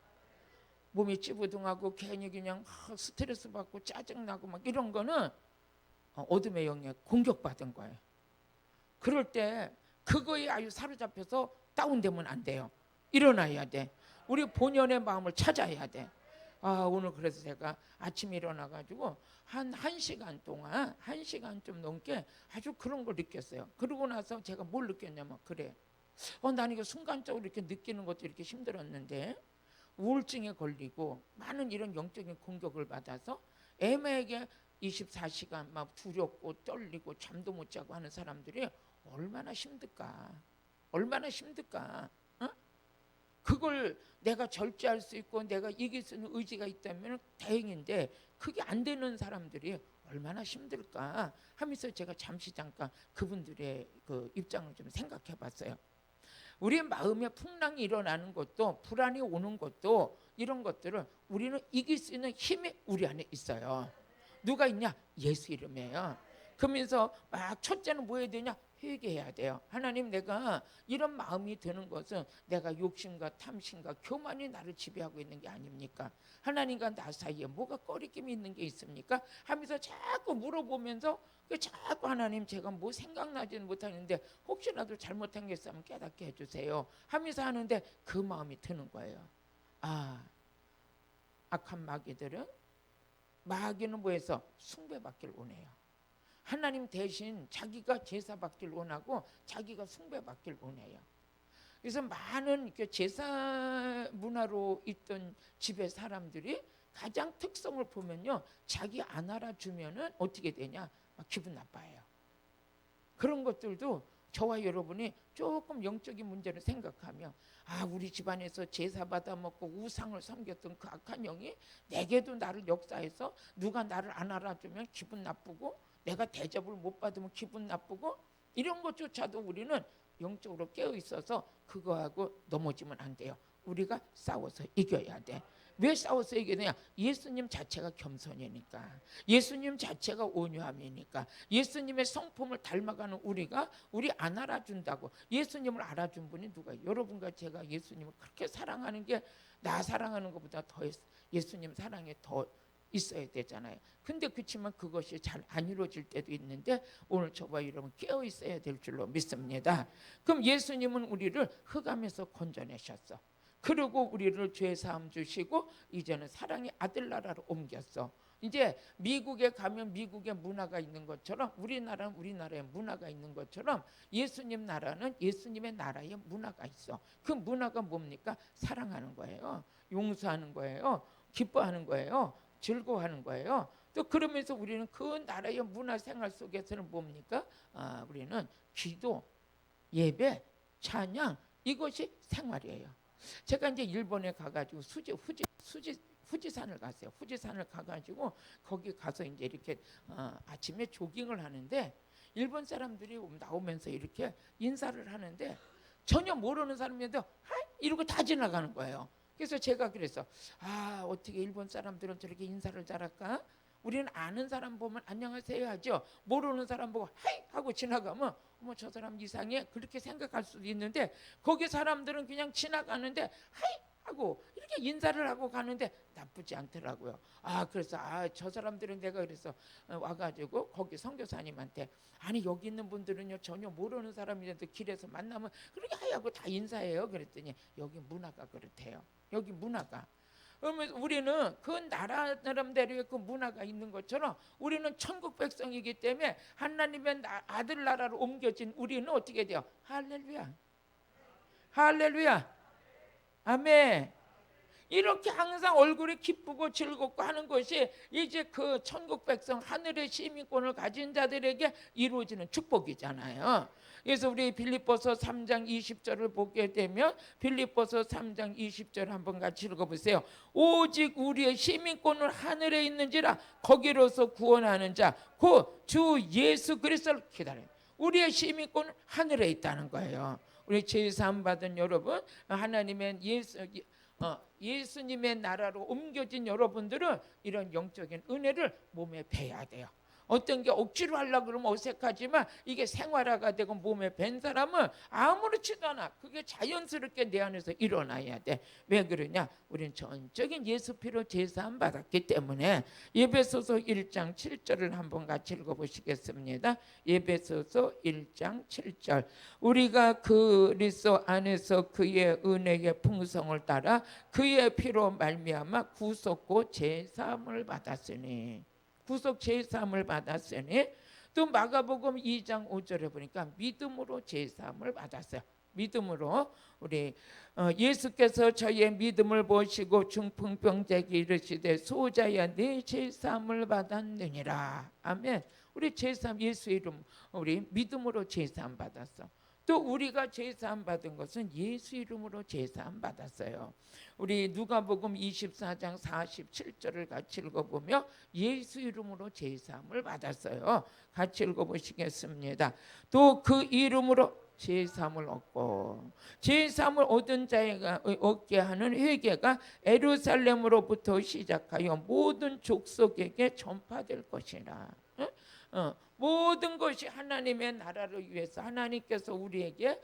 몸이 찌부둥하고 괜히 그냥 스트레스 받고 짜증나고 막 이런 거는 어둠의 영에 공격받은 거예요. 그럴 때 그거에 아주 사로잡혀서 다운되면 안 돼요. 일어나야 돼. 우리 본연의 마음을 찾아야 돼. 오늘 그래서 제가 아침에 일어나가지고 한 1시간 동안 1시간 좀 넘게 아주 그런 걸 느꼈어요. 그러고 나서 제가 뭘 느꼈냐면 그래. 나는 이거 순간적으로 이렇게 느끼는 것도 이렇게 힘들었는데 우울증에 걸리고 많은 이런 영적인 공격을 받아서 애매하게 24시간 막 두렵고 떨리고 잠도 못 자고 하는 사람들이 얼마나 힘들까? 얼마나 힘들까? 그걸 내가 절제할 수 있고 내가 이길 수 있는 의지가 있다면 다행인데 그게 안 되는 사람들이 얼마나 힘들까 하면서 제가 잠깐 그분들의 그 입장을 좀 생각해 봤어요. 우리의 마음에 풍랑이 일어나는 것도 불안이 오는 것도 이런 것들을 우리는 이길 수 있는 힘이 우리 안에 있어요. 누가 있냐? 예수 이름이에요. 그러면서 막 첫째는 뭐 해야 되냐? 회개해야 돼요. 하나님, 내가 이런 마음이 드는 것은 내가 욕심과 탐심과 교만이 나를 지배하고 있는 게 아닙니까? 하나님과 나 사이에 뭐가 꺼리낌이 있는 게 있습니까? 하면서 자꾸 물어보면서 자꾸 하나님, 제가 뭐 생각나지는 못하는데 혹시라도 잘못한 게 있으면 깨닫게 해주세요 하면서 하는데 그 마음이 드는 거예요. 악한 마귀는 뭐해서 숭배받기를 원해요. 하나님 대신 자기가 제사받기를 원하고 자기가 숭배받기를 원해요. 그래서 많은 제사 문화로 있던 집의 사람들이 가장 특성을 보면요, 자기 안 알아주면은 어떻게 되냐? 막 기분 나빠해요. 그런 것들도 저와 여러분이 조금 영적인 문제를 생각하며 우리 집안에서 제사 받아 먹고 우상을 섬겼던 그 악한 영이 내게도 나를 역사해서 누가 나를 안 알아주면 기분 나쁘고 내가 대접을 못 받으면 기분 나쁘고 이런 것조차도 우리는 영적으로 깨어 있어서 그거하고 넘어지면 안 돼요. 우리가 싸워서 이겨야 돼. 왜 싸워서 이겨야 되냐? 예수님 자체가 겸손이니까, 예수님 자체가 온유함이니까, 예수님의 성품을 닮아가는 우리가 우리 안 알아준다고. 예수님을 알아준 분이 누가? 여러분과 제가 예수님을 그렇게 사랑하는 게 나 사랑하는 것보다 더 예수님 사랑에 더 있어야 되잖아요. 근데 그렇지만 그것이 잘 안 이루어질 때도 있는데 오늘 저와 여러분 깨어 있어야 될 줄로 믿습니다. 그럼 예수님은 우리를 흑암에서 건져내셨어. 그리고 우리를 죄 사함 주시고 이제는 사랑의 아들 나라로 옮겼어. 이제 미국에 가면 미국의 문화가 있는 것처럼 우리나라는 우리나라의 문화가 있는 것처럼 예수님 나라는 예수님의 나라의 문화가 있어. 그 문화가 뭡니까? 사랑하는 거예요. 용서하는 거예요. 기뻐하는 거예요. 즐거워하는 거예요. 또 그러면서 우리는 그 나라의 문화 생활 속에서는 뭡니까? 우리는 기도, 예배, 찬양 이것이 생활이에요. 제가 이제 일본에 가가지고 후지산을 갔어요. 후지산을 가가지고 거기 가서 이제 이렇게 아침에 조깅을 하는데 일본 사람들이 나오면서 이렇게 인사를 하는데 전혀 모르는 사람인데 하이 이러고 다 지나가는 거예요. 그래서 제가 그래서 어떻게 일본 사람들은 저렇게 인사를 잘할까? 우리는 아는 사람 보면 안녕하세요 하죠. 모르는 사람 보고 하이 하고 지나가면 어머 저 사람 이상해 그렇게 생각할 수도 있는데 거기 사람들은 그냥 지나가는데 하이 하고 이렇게 인사를 하고 가는데 나쁘지 않더라고요. 그래서 저 사람들은 내가 그래서 와가지고 거기 선교사님한테 아니 여기 있는 분들은요 전혀 모르는 사람이라도 길에서 만나면 그렇게 하고 다 인사해요. 그랬더니 여기 문화가 그렇대요. 여기 문화가. 그러면 우리는 그 나라 나름대로의 그 문화가 있는 것처럼 우리는 천국 백성이기 때문에 하나님의 아들 나라로 옮겨진 우리는 어떻게 돼요? 할렐루야, 할렐루야, 아멘. 이렇게 항상 얼굴이 기쁘고 즐겁고 하는 것이 이제 그 천국 백성 하늘의 시민권을 가진 자들에게 이루어지는 축복이잖아요. 그래서 우리 빌립보서 3장 20절을 보게 되면 빌립보서 3장 20절 한번 같이 읽어보세요. 오직 우리의 시민권은 하늘에 있는지라 거기로서 구원하는 자 곧 주 예수 그리스도를 기다려요. 우리의 시민권은 하늘에 있다는 거예요. 우리 제사함 받은 여러분 하나님의 예수님의 나라로 옮겨진 여러분들은 이런 영적인 은혜를 몸에 배야 돼요. 어떤 게 억지로 하려고 그러면 어색하지만 이게 생활화가 되고 몸에 밴 사람은 아무렇지도 않아. 그게 자연스럽게 내 안에서 일어나야 돼. 왜 그러냐? 우리는 전적인 예수 피로 제사함 받았기 때문에. 에베소서 1장 7절을 한번 같이 읽어보시겠습니다. 에베소서 1장 7절 우리가 그리스도 안에서 그의 은혜의 풍성을 따라 그의 피로 말미암아 구속고 제사함을 받았으니 구속 제사함을 받았으니 또 마가복음 2장 5절에 보니까 믿음으로 제사함을 받았어요. 믿음으로 우리 예수께서 저희의 믿음을 보시고 중풍병자에게 이르시되 소자야 내 제사함을 받았느니라. 아멘. 우리 제사함 예수 이름 우리 믿음으로 제사함 받았어. 또 우리가 제사함 받은 것은 예수 이름으로 제사함 받았어요. 우리 누가복음 24장 47절을 같이 읽어보며 예수 이름으로 제사함을 받았어요. 같이 읽어보시겠습니다. 또 그 이름으로 제사함을 얻고 제사함을 얻은 자가 얻게 하는 회개가 예루살렘으로부터 시작하여 모든 족속에게 전파될 것이라. 모든 것이 하나님의 나라를 위해서 하나님께서 우리에게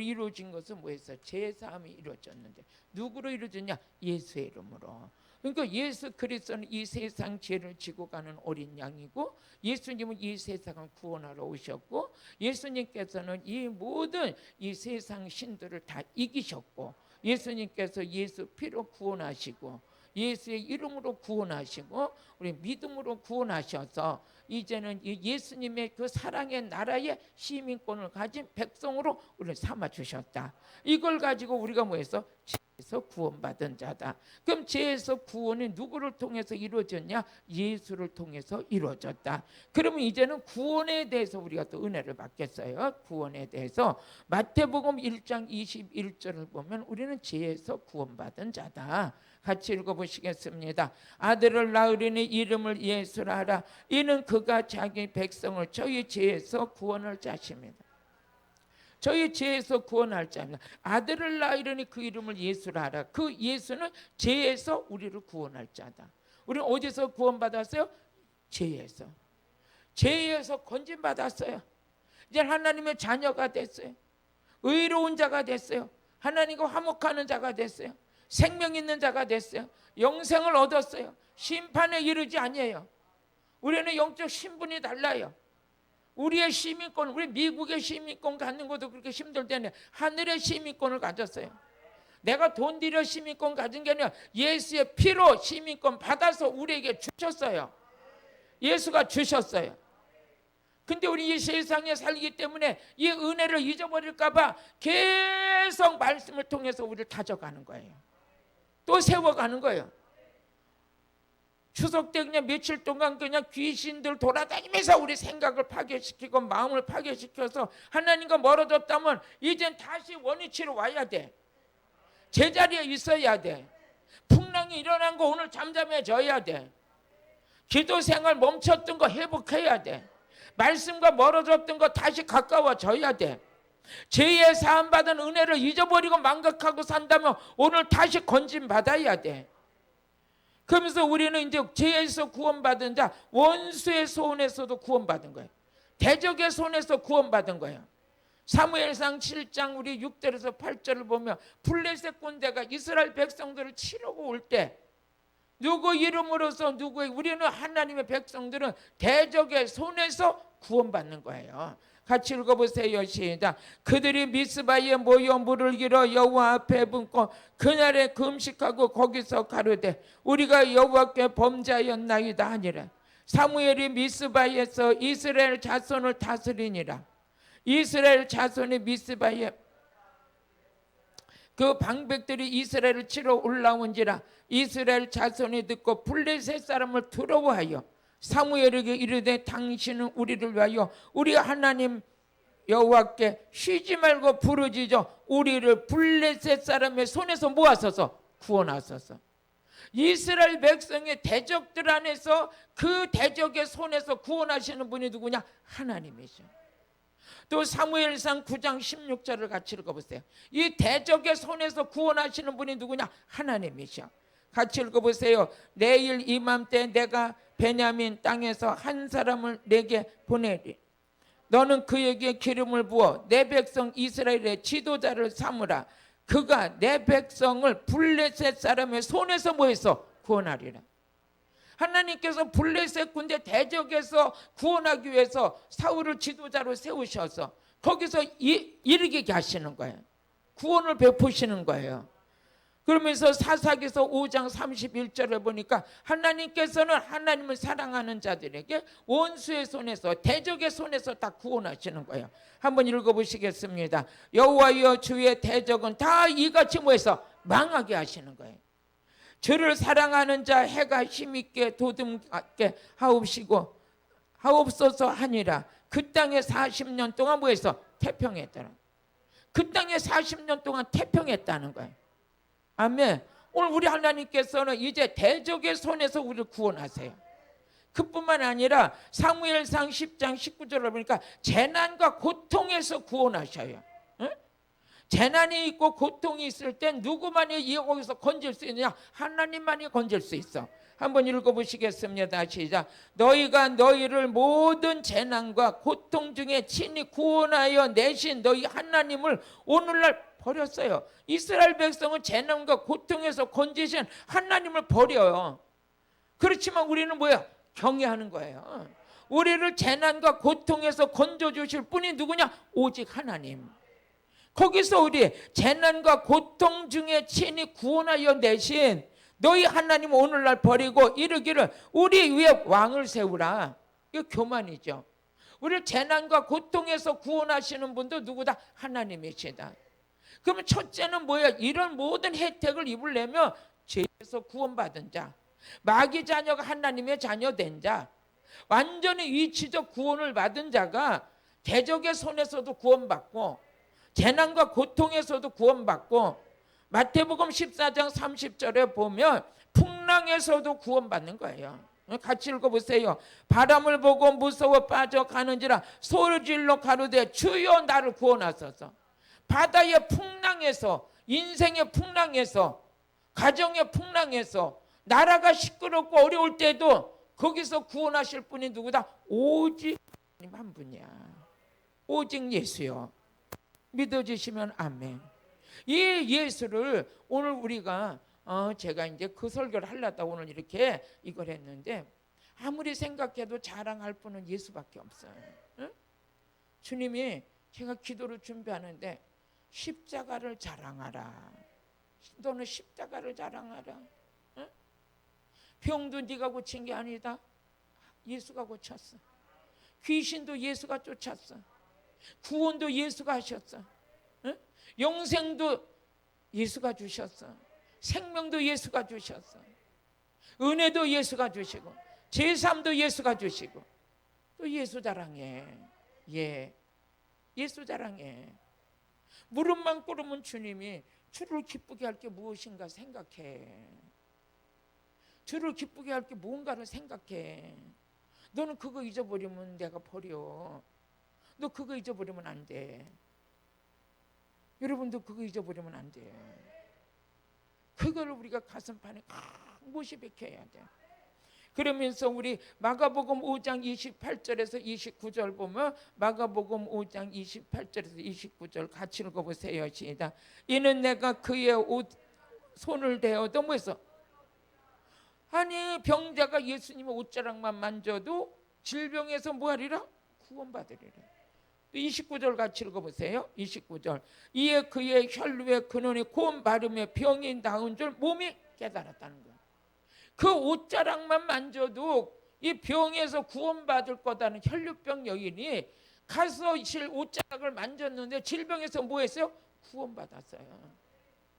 이루어진 것은 뭐였어요? 제사함이 이루어졌는데 누구로 이루어졌냐? 예수의 이름으로. 그러니까 예수 그리스도는 이 세상 죄를 지고 가는 어린 양이고 예수님은 이 세상을 구원하러 오셨고 예수님께서는 이 모든 이 세상 신들을 다 이기셨고 예수님께서 예수 피로 구원하시고 예수의 이름으로 구원하시고 우리 믿음으로 구원하셔서 이제는 예수님의 그 사랑의 나라의 시민권을 가진 백성으로 우리를 삼아 주셨다. 이걸 가지고 우리가 뭐했어? 죄에서 구원받은 자다. 그럼 죄에서 구원이 누구를 통해서 이루어졌냐? 예수를 통해서 이루어졌다. 그러면 이제는 구원에 대해서 우리가 또 은혜를 받겠어요. 구원에 대해서 마태복음 1장 21절을 보면 우리는 죄에서 구원받은 자다. 같이 읽어보시겠습니다. 아들을 낳으리니 이름을 예수라 하라. 이는 그가 자기 백성을 저희 죄에서 구원할 자십니다. 저희 죄에서 구원할 자입니다. 아들을 낳으리니 그 이름을 예수라 하라. 그 예수는 죄에서 우리를 구원할 자다. 우리는 어디서 구원받았어요? 죄에서. 죄에서 건진받았어요. 이제 하나님의 자녀가 됐어요. 의로운 자가 됐어요. 하나님과 화목하는 자가 됐어요. 생명 있는 자가 됐어요. 영생을 얻었어요. 심판에 이르지 아니에요. 우리는 영적 신분이 달라요. 우리의 시민권, 우리 미국의 시민권 갖는 것도 그렇게 힘들 때는 하늘의 시민권을 가졌어요. 내가 돈 들여 시민권 가진 게 아니라 예수의 피로 시민권 받아서 우리에게 주셨어요. 예수가 주셨어요. 근데 우리 이 세상에 살기 때문에 이 은혜를 잊어버릴까 봐 계속 말씀을 통해서 우리를 다져가는 거예요. 또 세워가는 거예요. 추석 때 그냥 며칠 동안 그냥 귀신들 돌아다니면서 우리 생각을 파괴시키고 마음을 파괴시켜서 하나님과 멀어졌다면 이젠 다시 원위치로 와야 돼. 제자리에 있어야 돼. 풍랑이 일어난 거 오늘 잠잠해져야 돼. 기도 생활 멈췄던 거 회복해야 돼. 말씀과 멀어졌던 거 다시 가까워져야 돼. 죄의 사함받은 은혜를 잊어버리고 망각하고 산다면 오늘 다시 건진받아야 돼. 그러면서 우리는 이제 죄에서 구원받은 자, 원수의 손에서도 구원받은 거예요. 대적의 손에서 구원받은 거예요. 사무엘상 7장 우리 6절에서 8절을 보면 블레셋 군대가 이스라엘 백성들을 치려고 올 때 누구 이름으로서 누구의 우리는 하나님의 백성들은 대적의 손에서 구원받는 거예요. 같이 읽어보세요. 시작. 그들이 미스바에 모여 물을 길어 여호와 앞에 붓고 그날에 금식하고 거기서 가로되 우리가 여호와께 범죄하였나이다 하니라. 사무엘이 미스바에서 이스라엘 자손을 다스리니라. 이스라엘 자손이 미스바에 그 방백들이 이스라엘을 치러 올라온지라. 이스라엘 자손이 듣고 블레셋 사람을 두려워하여 사무엘에게 이르되 당신은 우리를 위하여 우리 하나님 여호와께 쉬지 말고 부르짖어 우리를 블레셋 사람의 손에서 모아서서 구원하소서. 이스라엘 백성의 대적들 안에서 그 대적의 손에서 구원하시는 분이 누구냐? 하나님이죠. 또 사무엘상 9장 16절을 같이 읽어보세요. 이 대적의 손에서 구원하시는 분이 누구냐? 하나님이죠. 같이 읽어보세요. 내일 이맘때 내가 베냐민 땅에서 한 사람을 내게 보내리. 너는 그에게 기름을 부어 내 백성 이스라엘의 지도자를 삼으라. 그가 내 백성을 블레셋 사람의 손에서 뭐해서 구원하리라. 하나님께서 블레셋 군대 대적에서 구원하기 위해서 사울을 지도자로 세우셔서 거기서 이르게 하시는 거예요. 구원을 베푸시는 거예요. 그러면서 사사기서 5장 31절에 보니까 하나님께서는 하나님을 사랑하는 자들에게 원수의 손에서 대적의 손에서 다 구원하시는 거예요. 한번 읽어보시겠습니다. 여호와여 주의 대적은 다 이같이 뭐해서 망하게 하시는 거예요. 주를 사랑하는 자 해가 힘있게 도듬게 하옵소서 하니라. 그 땅에 40년 동안 뭐해서 태평했더라. 그 땅에 40년 동안 태평했다는 거예요. 아멘. 오늘 우리 하나님께서는 이제 대적의 손에서 우리를 구원하세요. 그뿐만 아니라 사무엘상 10장 19절을 보니까 재난과 고통에서 구원하셔요. 응? 재난이 있고 고통이 있을 땐 누구만이 여기서 건질 수 있느냐? 하나님만이 건질 수 있어. 한번 읽어보시겠습니다. 시작. 너희가 너희를 모든 재난과 고통 중에 친히 구원하여 내신 너희 하나님을 오늘날 버렸어요. 이스라엘 백성은 재난과 고통에서 건지신 하나님을 버려요. 그렇지만 우리는 뭐야? 경외하는 거예요. 우리를 재난과 고통에서 건져주실 분이 누구냐? 오직 하나님. 거기서 우리 재난과 고통 중에 친히 구원하여 내신 너희 하나님 오늘날 버리고 이르기를 우리 위에 왕을 세우라. 이거 교만이죠. 우리를 재난과 고통에서 구원하시는 분도 누구다? 하나님이시다. 그러면 첫째는 뭐야? 이런 모든 혜택을 입으려면 죄에서 구원받은 자, 마귀 자녀가 하나님의 자녀 된 자, 완전히 위치적 구원을 받은 자가 대적의 손에서도 구원받고 재난과 고통에서도 구원받고, 마태복음 14장 30절에 보면 풍랑에서도 구원받는 거예요. 같이 읽어보세요. 바람을 보고 무서워 빠져가는지라 소리질러 가로되 주여 나를 구원하소서. 바다의 풍랑에서, 인생의 풍랑에서, 가정의 풍랑에서, 나라가 시끄럽고 어려울 때도 거기서 구원하실 분이 누구다? 오직 하나님 한 분이야. 오직 예수요. 믿어주시면 아멘. 이 예수를 오늘 우리가 제가 이제 그 설교를 하려다 오늘 이렇게 이걸 했는데, 아무리 생각해도 자랑할 분은 예수밖에 없어요. 응? 주님이 제가 기도를 준비하는데 십자가를 자랑하라. 너는 십자가를 자랑하라. 응? 병도 네가 고친 게 아니다. 예수가 고쳤어. 귀신도 예수가 쫓았어. 구원도 예수가 하셨어. 응? 영생도 예수가 주셨어. 생명도 예수가 주셨어. 은혜도 예수가 주시고 제삼도 예수가 주시고, 또 예수 자랑해. 예, 예수 자랑해. 무릎만 꿇으면 주님이 주를 기쁘게 할 게 무엇인가 생각해. 주를 기쁘게 할 게 뭔가를 생각해. 너는 그거 잊어버리면 내가 버려. 너 그거 잊어버리면 안 돼. 여러분도 그거 잊어버리면 안 돼. 그거를 우리가 가슴판에 묵시 박혀야 돼. 그러면서 우리 마가복음 5장 28절에서 29절 보면, 마가복음 5장 28절에서 29절 같이 읽어보세요. 시작. 이는 내가 그의 옷 손을 대어도 뭐했어? 아니, 병자가 예수님의 옷자락만 만져도 질병에서 뭐하리라? 구원받으리라. 29절 같이 읽어보세요. 29절. 이에 그의 혈루에 근원이 고운 마름에 병이 나은 줄 몸이 깨달았다는 거예요. 그 옷자락만 만져도 이 병에서 구원받을 거다는 혈루병 여인이 가서 옷자락을 만졌는데 질병에서 뭐 했어요? 구원받았어요.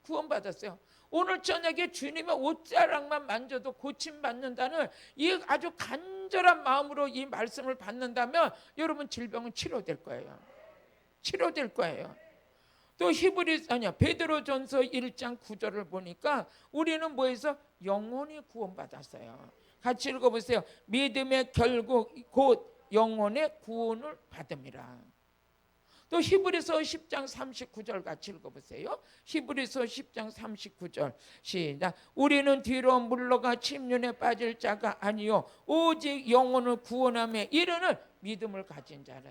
구원받았어요. 오늘 저녁에 주님의 옷자락만 만져도 고침받는다는 이 아주 간절한 마음으로 이 말씀을 받는다면 여러분 질병은 치료될 거예요. 치료될 거예요. 또 베드로전서 1장 9절을 보니까 우리는 뭐해서 영혼이 구원받았어요. 같이 읽어보세요. 믿음의 결국 곧 영혼의 구원을 받음이라. 또 히브리서 10장 39절 같이 읽어보세요. 히브리서 10장 39절 시작. 우리는 뒤로 물러가 침륜에 빠질 자가 아니요 오직 영혼을 구원하며 이르는 믿음을 가진 자라.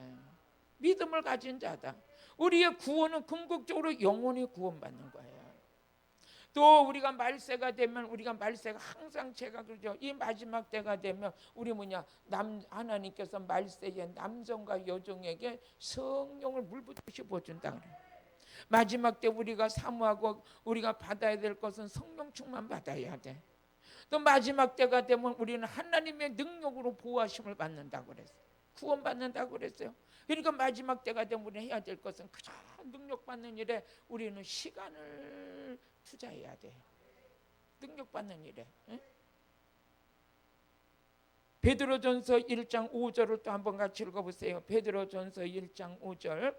믿음을 가진 자다. 우리의 구원은 궁극적으로 영혼이 구원받는 거예요. 또 우리가 말세가 되면, 우리가 말세가 항상 제가 그러죠. 이 마지막 때가 되면 우리 하나님께서 말세에 남성과 여종에게 성령을 물붓듯이 부어준다 그래요. 마지막 때 우리가 사모하고 우리가 받아야 될 것은 성령 충만 받아야 돼. 또 마지막 때가 되면 우리는 하나님의 능력으로 보호하심을 받는다고 그랬어요. 구원받는다고 그랬어요. 그러니까 마지막 때가 되면 우리는 해야 될 것은 그저 능력받는 일에 우리는 시간을 투자해야 돼. 능력받는 일에. 응? 베드로전서 1장 5절을 또 한번 같이 읽어보세요. 베드로전서 1장 5절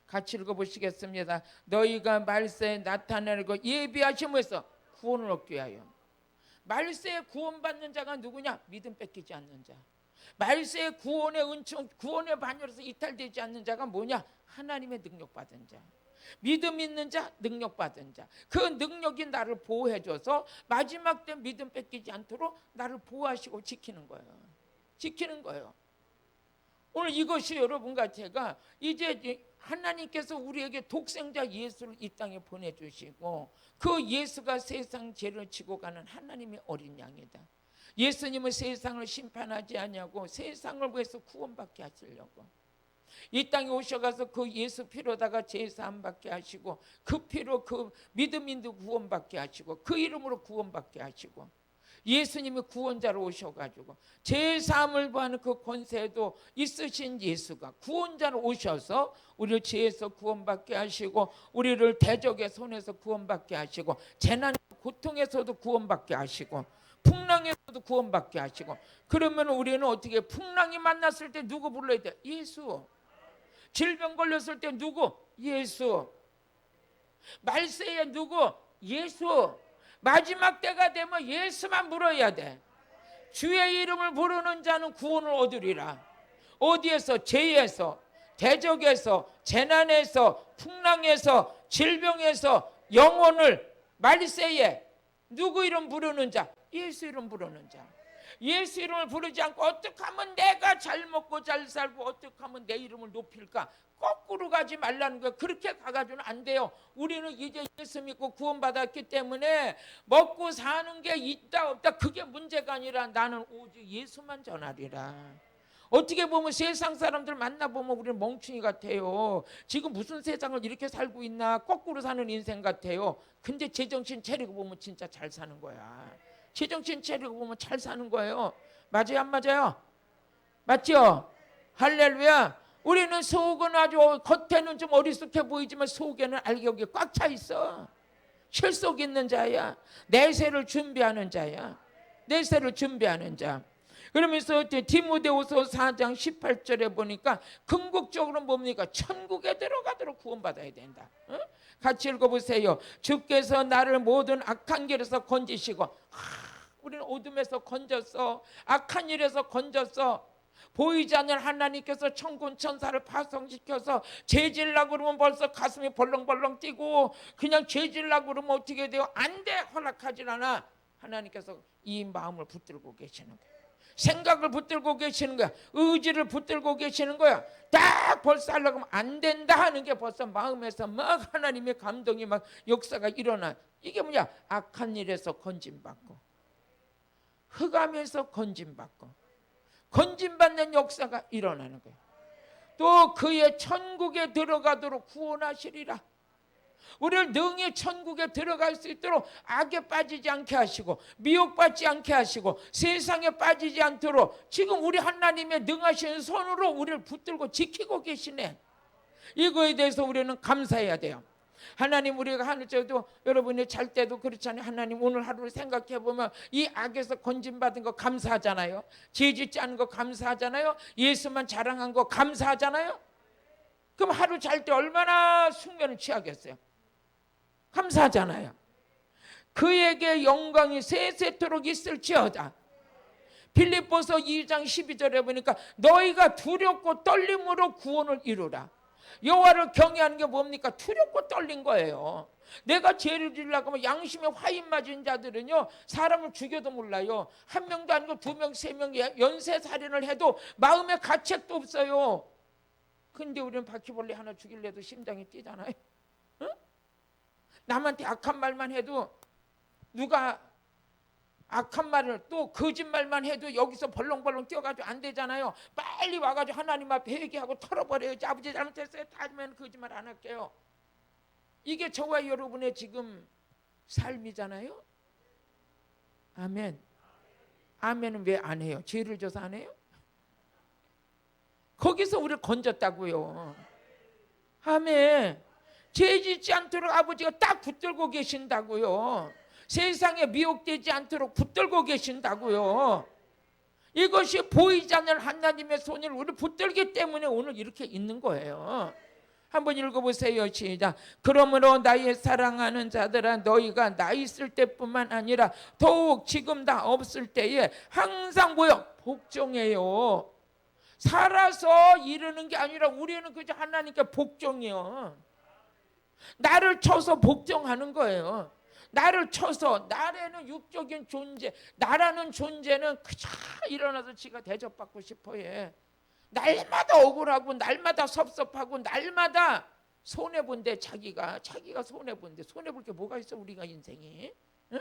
같이 읽어보시겠습니다. 너희가 말세에 나타내고 예비하심에서 구원을 얻기 위하여. 말세에 구원받는 자가 누구냐? 믿음 뺏기지 않는 자. 말세에 구원의 은총, 구원의 반열에서 이탈되지 않는 자가 뭐냐? 하나님의 능력받은 자. 믿음 있는 자, 능력받은 자. 그 능력이 나를 보호해줘서 마지막 때 믿음 뺏기지 않도록 나를 보호하시고 지키는 거예요. 지키는 거예요. 오늘 이것이 여러분과 제가 이제 하나님께서 우리에게 독생자 예수를 이 땅에 보내주시고 그 예수가 세상 죄를 지고 가는 하나님의 어린 양이다. 예수님은 세상을 심판하지 않냐고 세상을 위해서 구원받게 하시려고 이 땅에 오셔가서 그 예수 피로다가 제사함 받게 하시고 그 피로 그 믿음 있는 구원받게 하시고 그 이름으로 구원받게 하시고 예수님이 구원자로 오셔가지고 죄 사함을 구하는 그 권세도 있으신 예수가 구원자로 오셔서 우리를 죄에서 구원받게 하시고 우리를 대적의 손에서 구원받게 하시고 재난 고통에서도 구원받게 하시고 풍랑에서도 구원받게 하시고 그러면 우리는 어떻게 풍랑이 만났을 때 누구 불러야 돼? 예수. 질병 걸렸을 때 누구? 예수. 말세에 누구? 예수. 마지막 때가 되면 예수만 부르어야 돼. 주의 이름을 부르는 자는 구원을 얻으리라. 어디에서? 죄에서, 대적에서, 재난에서, 풍랑에서, 질병에서 영혼을 말세에 누구 이름 부르는 자? 예수 이름 부르는 자. 예수 이름을 부르지 않고 어떻게 하면 내가 잘 먹고 잘 살고 어떻게 하면 내 이름을 높일까? 거꾸로 가지 말라는 거예요. 그렇게 가가지고는 안 돼요. 우리는 이제 예수 믿고 구원받았기 때문에 먹고 사는 게 있다 없다 그게 문제가 아니라 나는 오직 예수만 전하리라. 어떻게 보면 세상 사람들 만나보면 우리는 멍충이 같아요. 지금 무슨 세상을 이렇게 살고 있나 거꾸로 사는 인생 같아요. 근데 제정신 차리고 보면 진짜 잘 사는 거야. 제정신 차리고 보면 잘 사는 거예요. 맞아요 안 맞아요? 맞죠? 할렐루야. 우리는 속은 아주 겉에는 좀 어리숙해 보이지만 속에는 알곡이 꽉 차 있어. 실속 있는 자야. 내세를 준비하는 자야. 내세를 준비하는 자. 그러면서 디모데후서 4장 18절에 보니까 궁극적으로 뭡니까? 천국에 들어가도록 구원받아야 된다. 응? 같이 읽어보세요. 주께서 나를 모든 악한 길에서 건지시고 우리는 어둠에서 건졌어. 악한 일에서 건졌어. 보이지 않는 하나님께서 천군 천사를 파송시켜서 죄질라고 그러면 벌써 가슴이 벌렁벌렁 뛰고 그냥 죄질라고 그러면 어떻게 돼요? 안 돼. 허락하지 않아. 하나님께서 이 마음을 붙들고 계시는 거예요. 생각을 붙들고 계시는 거야. 의지를 붙들고 계시는 거야. 딱 벌써 하려고 하면 안 된다 하는 게 벌써 마음에서 막 하나님의 감동이 막 역사가 일어나. 이게 뭐냐? 악한 일에서 건짐받고 흑암에서 건짐받고 건짐받는 역사가 일어나는 거예요. 또 그의 천국에 들어가도록 구원하시리라. 우리를 능히 천국에 들어갈 수 있도록 악에 빠지지 않게 하시고 미혹받지 않게 하시고 세상에 빠지지 않도록 지금 우리 하나님의 능하신 손으로 우리를 붙들고 지키고 계시네. 이거에 대해서 우리는 감사해야 돼요. 하나님 우리가 하늘 때도 여러분이 잘 때도 그렇잖아요. 하나님 오늘 하루를 생각해 보면 이 악에서 건짐받은 거 감사하잖아요. 죄 짓지 않은 거 감사하잖아요. 예수만 자랑한 거 감사하잖아요. 그럼 하루 잘 때 얼마나 숙면을 취하겠어요. 감사하잖아요. 그에게 영광이 세세토록 있을지어다. 빌립보서 2장 12절에 보니까 너희가 두렵고 떨림으로 구원을 이루라. 여호와를 경외하는 게 뭡니까? 두렵고 떨린 거예요. 내가 죄를 지으려고 하면 양심에 화인 맞은 자들은요 사람을 죽여도 몰라요. 한 명도 아니고 두 명, 세 명 연쇄살인을 해도 마음에 가책도 없어요. 근데 우리는 바퀴벌레 하나 죽일래도 심장이 뛰잖아요. 응? 남한테 악한 말만 해도 누가 악한 말을 또 거짓말만 해도 여기서 벌렁벌렁 뛰어가지고 안 되잖아요. 빨리 와가지고 하나님 앞에 회개하고 털어버려야지. 아버지 잘못했어요. 다 하면 거짓말 안 할게요. 이게 저와 여러분의 지금 삶이잖아요. 아멘. 아멘은 왜 안 해요? 죄를 져서 안 해요? 거기서 우리를 건졌다고요. 아멘. 죄 짓지 않도록 아버지가 딱 붙들고 계신다고요. 세상에 미혹되지 않도록 붙들고 계신다고요. 이것이 보이지 않는 하나님의 손을 우리 붙들기 때문에 오늘 이렇게 있는 거예요. 한번 읽어보세요. 시작. 그러므로 나의 사랑하는 자들아 너희가 나 있을 때뿐만 아니라 더욱 지금 다 없을 때에 항상 뭐요? 복종해요. 살아서 이르는 게 아니라 우리는 그저 하나님께 복종이요. 나를 쳐서 복종하는 거예요. 나를 쳐서 나라는 육적인 존재, 나라는 존재는 그저 일어나서 지가 대접받고 싶어해. 날마다 억울하고 날마다 섭섭하고 날마다 손해본데 자기가 손해본데 손해볼 게 뭐가 있어 우리가 인생이. 응?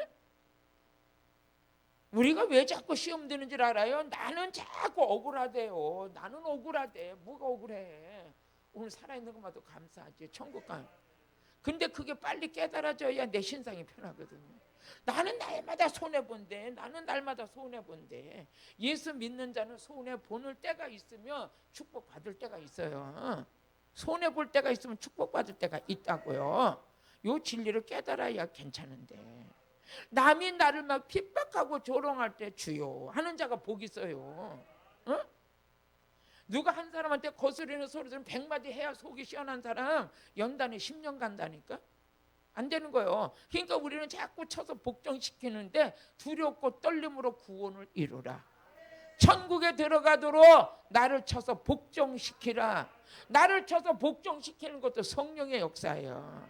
우리가 왜 자꾸 시험 드는 줄 알아요? 나는 자꾸 억울하대요. 나는 억울하대. 뭐가 억울해? 오늘 살아있는 것만도 감사하지. 천국 가. 근데 그게 빨리 깨달아져야 내 신상이 편하거든요. 나는 날마다 손해본대. 나는 날마다 손해본대. 예수 믿는 자는 손해보는 때가 있으면 축복받을 때가 있어요. 손해볼 때가 있으면 축복받을 때가 있다고요. 요 진리를 깨달아야 괜찮은데, 남이 나를 막 핍박하고 조롱할 때 주요 하는 자가 복이 있어요. 어? 누가 한 사람한테 거스르는 소리 들으면 100마디 해야 속이 시원한 사람 연단에 10년 간다니까. 안 되는 거예요. 그러니까 우리는 자꾸 쳐서 복종시키는데 두렵고 떨림으로 구원을 이루라. 천국에 들어가도록 나를 쳐서 복종시키라. 나를 쳐서 복종시키는 것도 성령의 역사예요.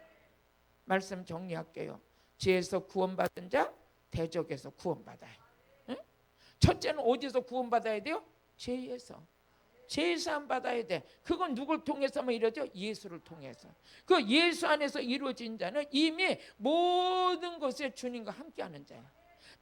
말씀 정리할게요. 죄에서 구원받은 자, 대적에서 구원받아요. 응? 첫째는 어디서 구원받아야 돼요? 죄에서. 제사함 받아야 돼. 그건 누굴 통해서만 이루어져? 예수를 통해서. 그 예수 안에서 이루어진 자는 이미 모든 것에 주님과 함께하는 자야.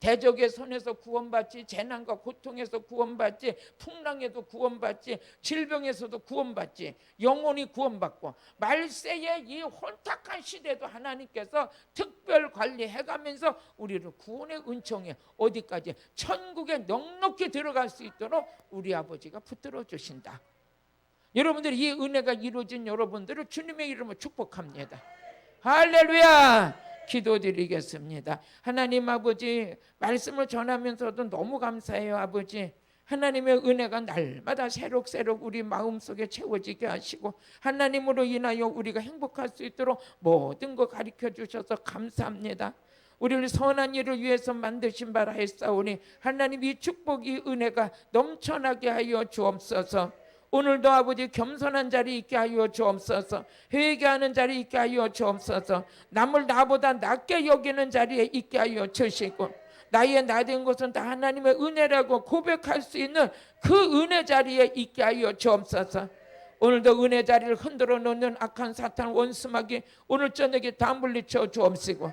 대적의 손에서 구원받지, 재난과 고통에서 구원받지, 풍랑에도 구원받지, 질병에서도 구원받지, 영혼이 구원받고, 말세의 이 혼탁한 시대도 하나님께서 특별 관리해가면서 우리를 구원의 은총에 어디까지? 천국에 넉넉히 들어갈 수 있도록 우리 아버지가 붙들어 주신다. 여러분들이 이 은혜가 이루어진 여러분들을 주님의 이름으로 축복합니다. 할렐루야! 기도드리겠습니다. 하나님 아버지, 말씀을 전하면서도 너무 감사해요. 아버지, 하나님의 은혜가 날마다 새록새록 우리 마음속에 채워지게 하시고, 하나님으로 인하여 우리가 행복할 수 있도록 모든 거 가르쳐 주셔서 감사합니다. 우리를 선한 일을 위해서 만드신 바라 했사오니 하나님 이 축복, 이 은혜가 넘쳐나게 하여 주옵소서. 오늘도 아버지 겸손한 자리 있게 하여 주옵소서. 회개하는 자리 있게 하여 주옵소서. 남을 나보다 낮게 여기는 자리에 있게 하여 주시고, 나의 나된 것은 다 하나님의 은혜라고 고백할 수 있는 그 은혜 자리에 있게 하여 주옵소서. 오늘도 은혜 자리를 흔들어 놓는 악한 사탄 원수마귀 오늘 저녁에 다 물리쳐 주옵시고,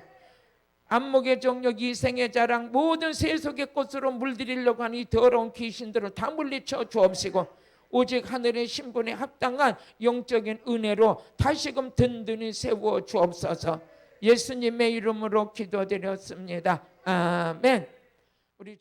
안목의 정력, 이생의 자랑, 모든 세속의 꽃으로 물들이려고 하는 이 더러운 귀신들을 다 물리쳐 주옵시고, 오직 하늘의 신분에 합당한 영적인 은혜로 다시금 든든히 세워 주옵소서. 예수님의 이름으로 기도드렸습니다. 아멘. 우리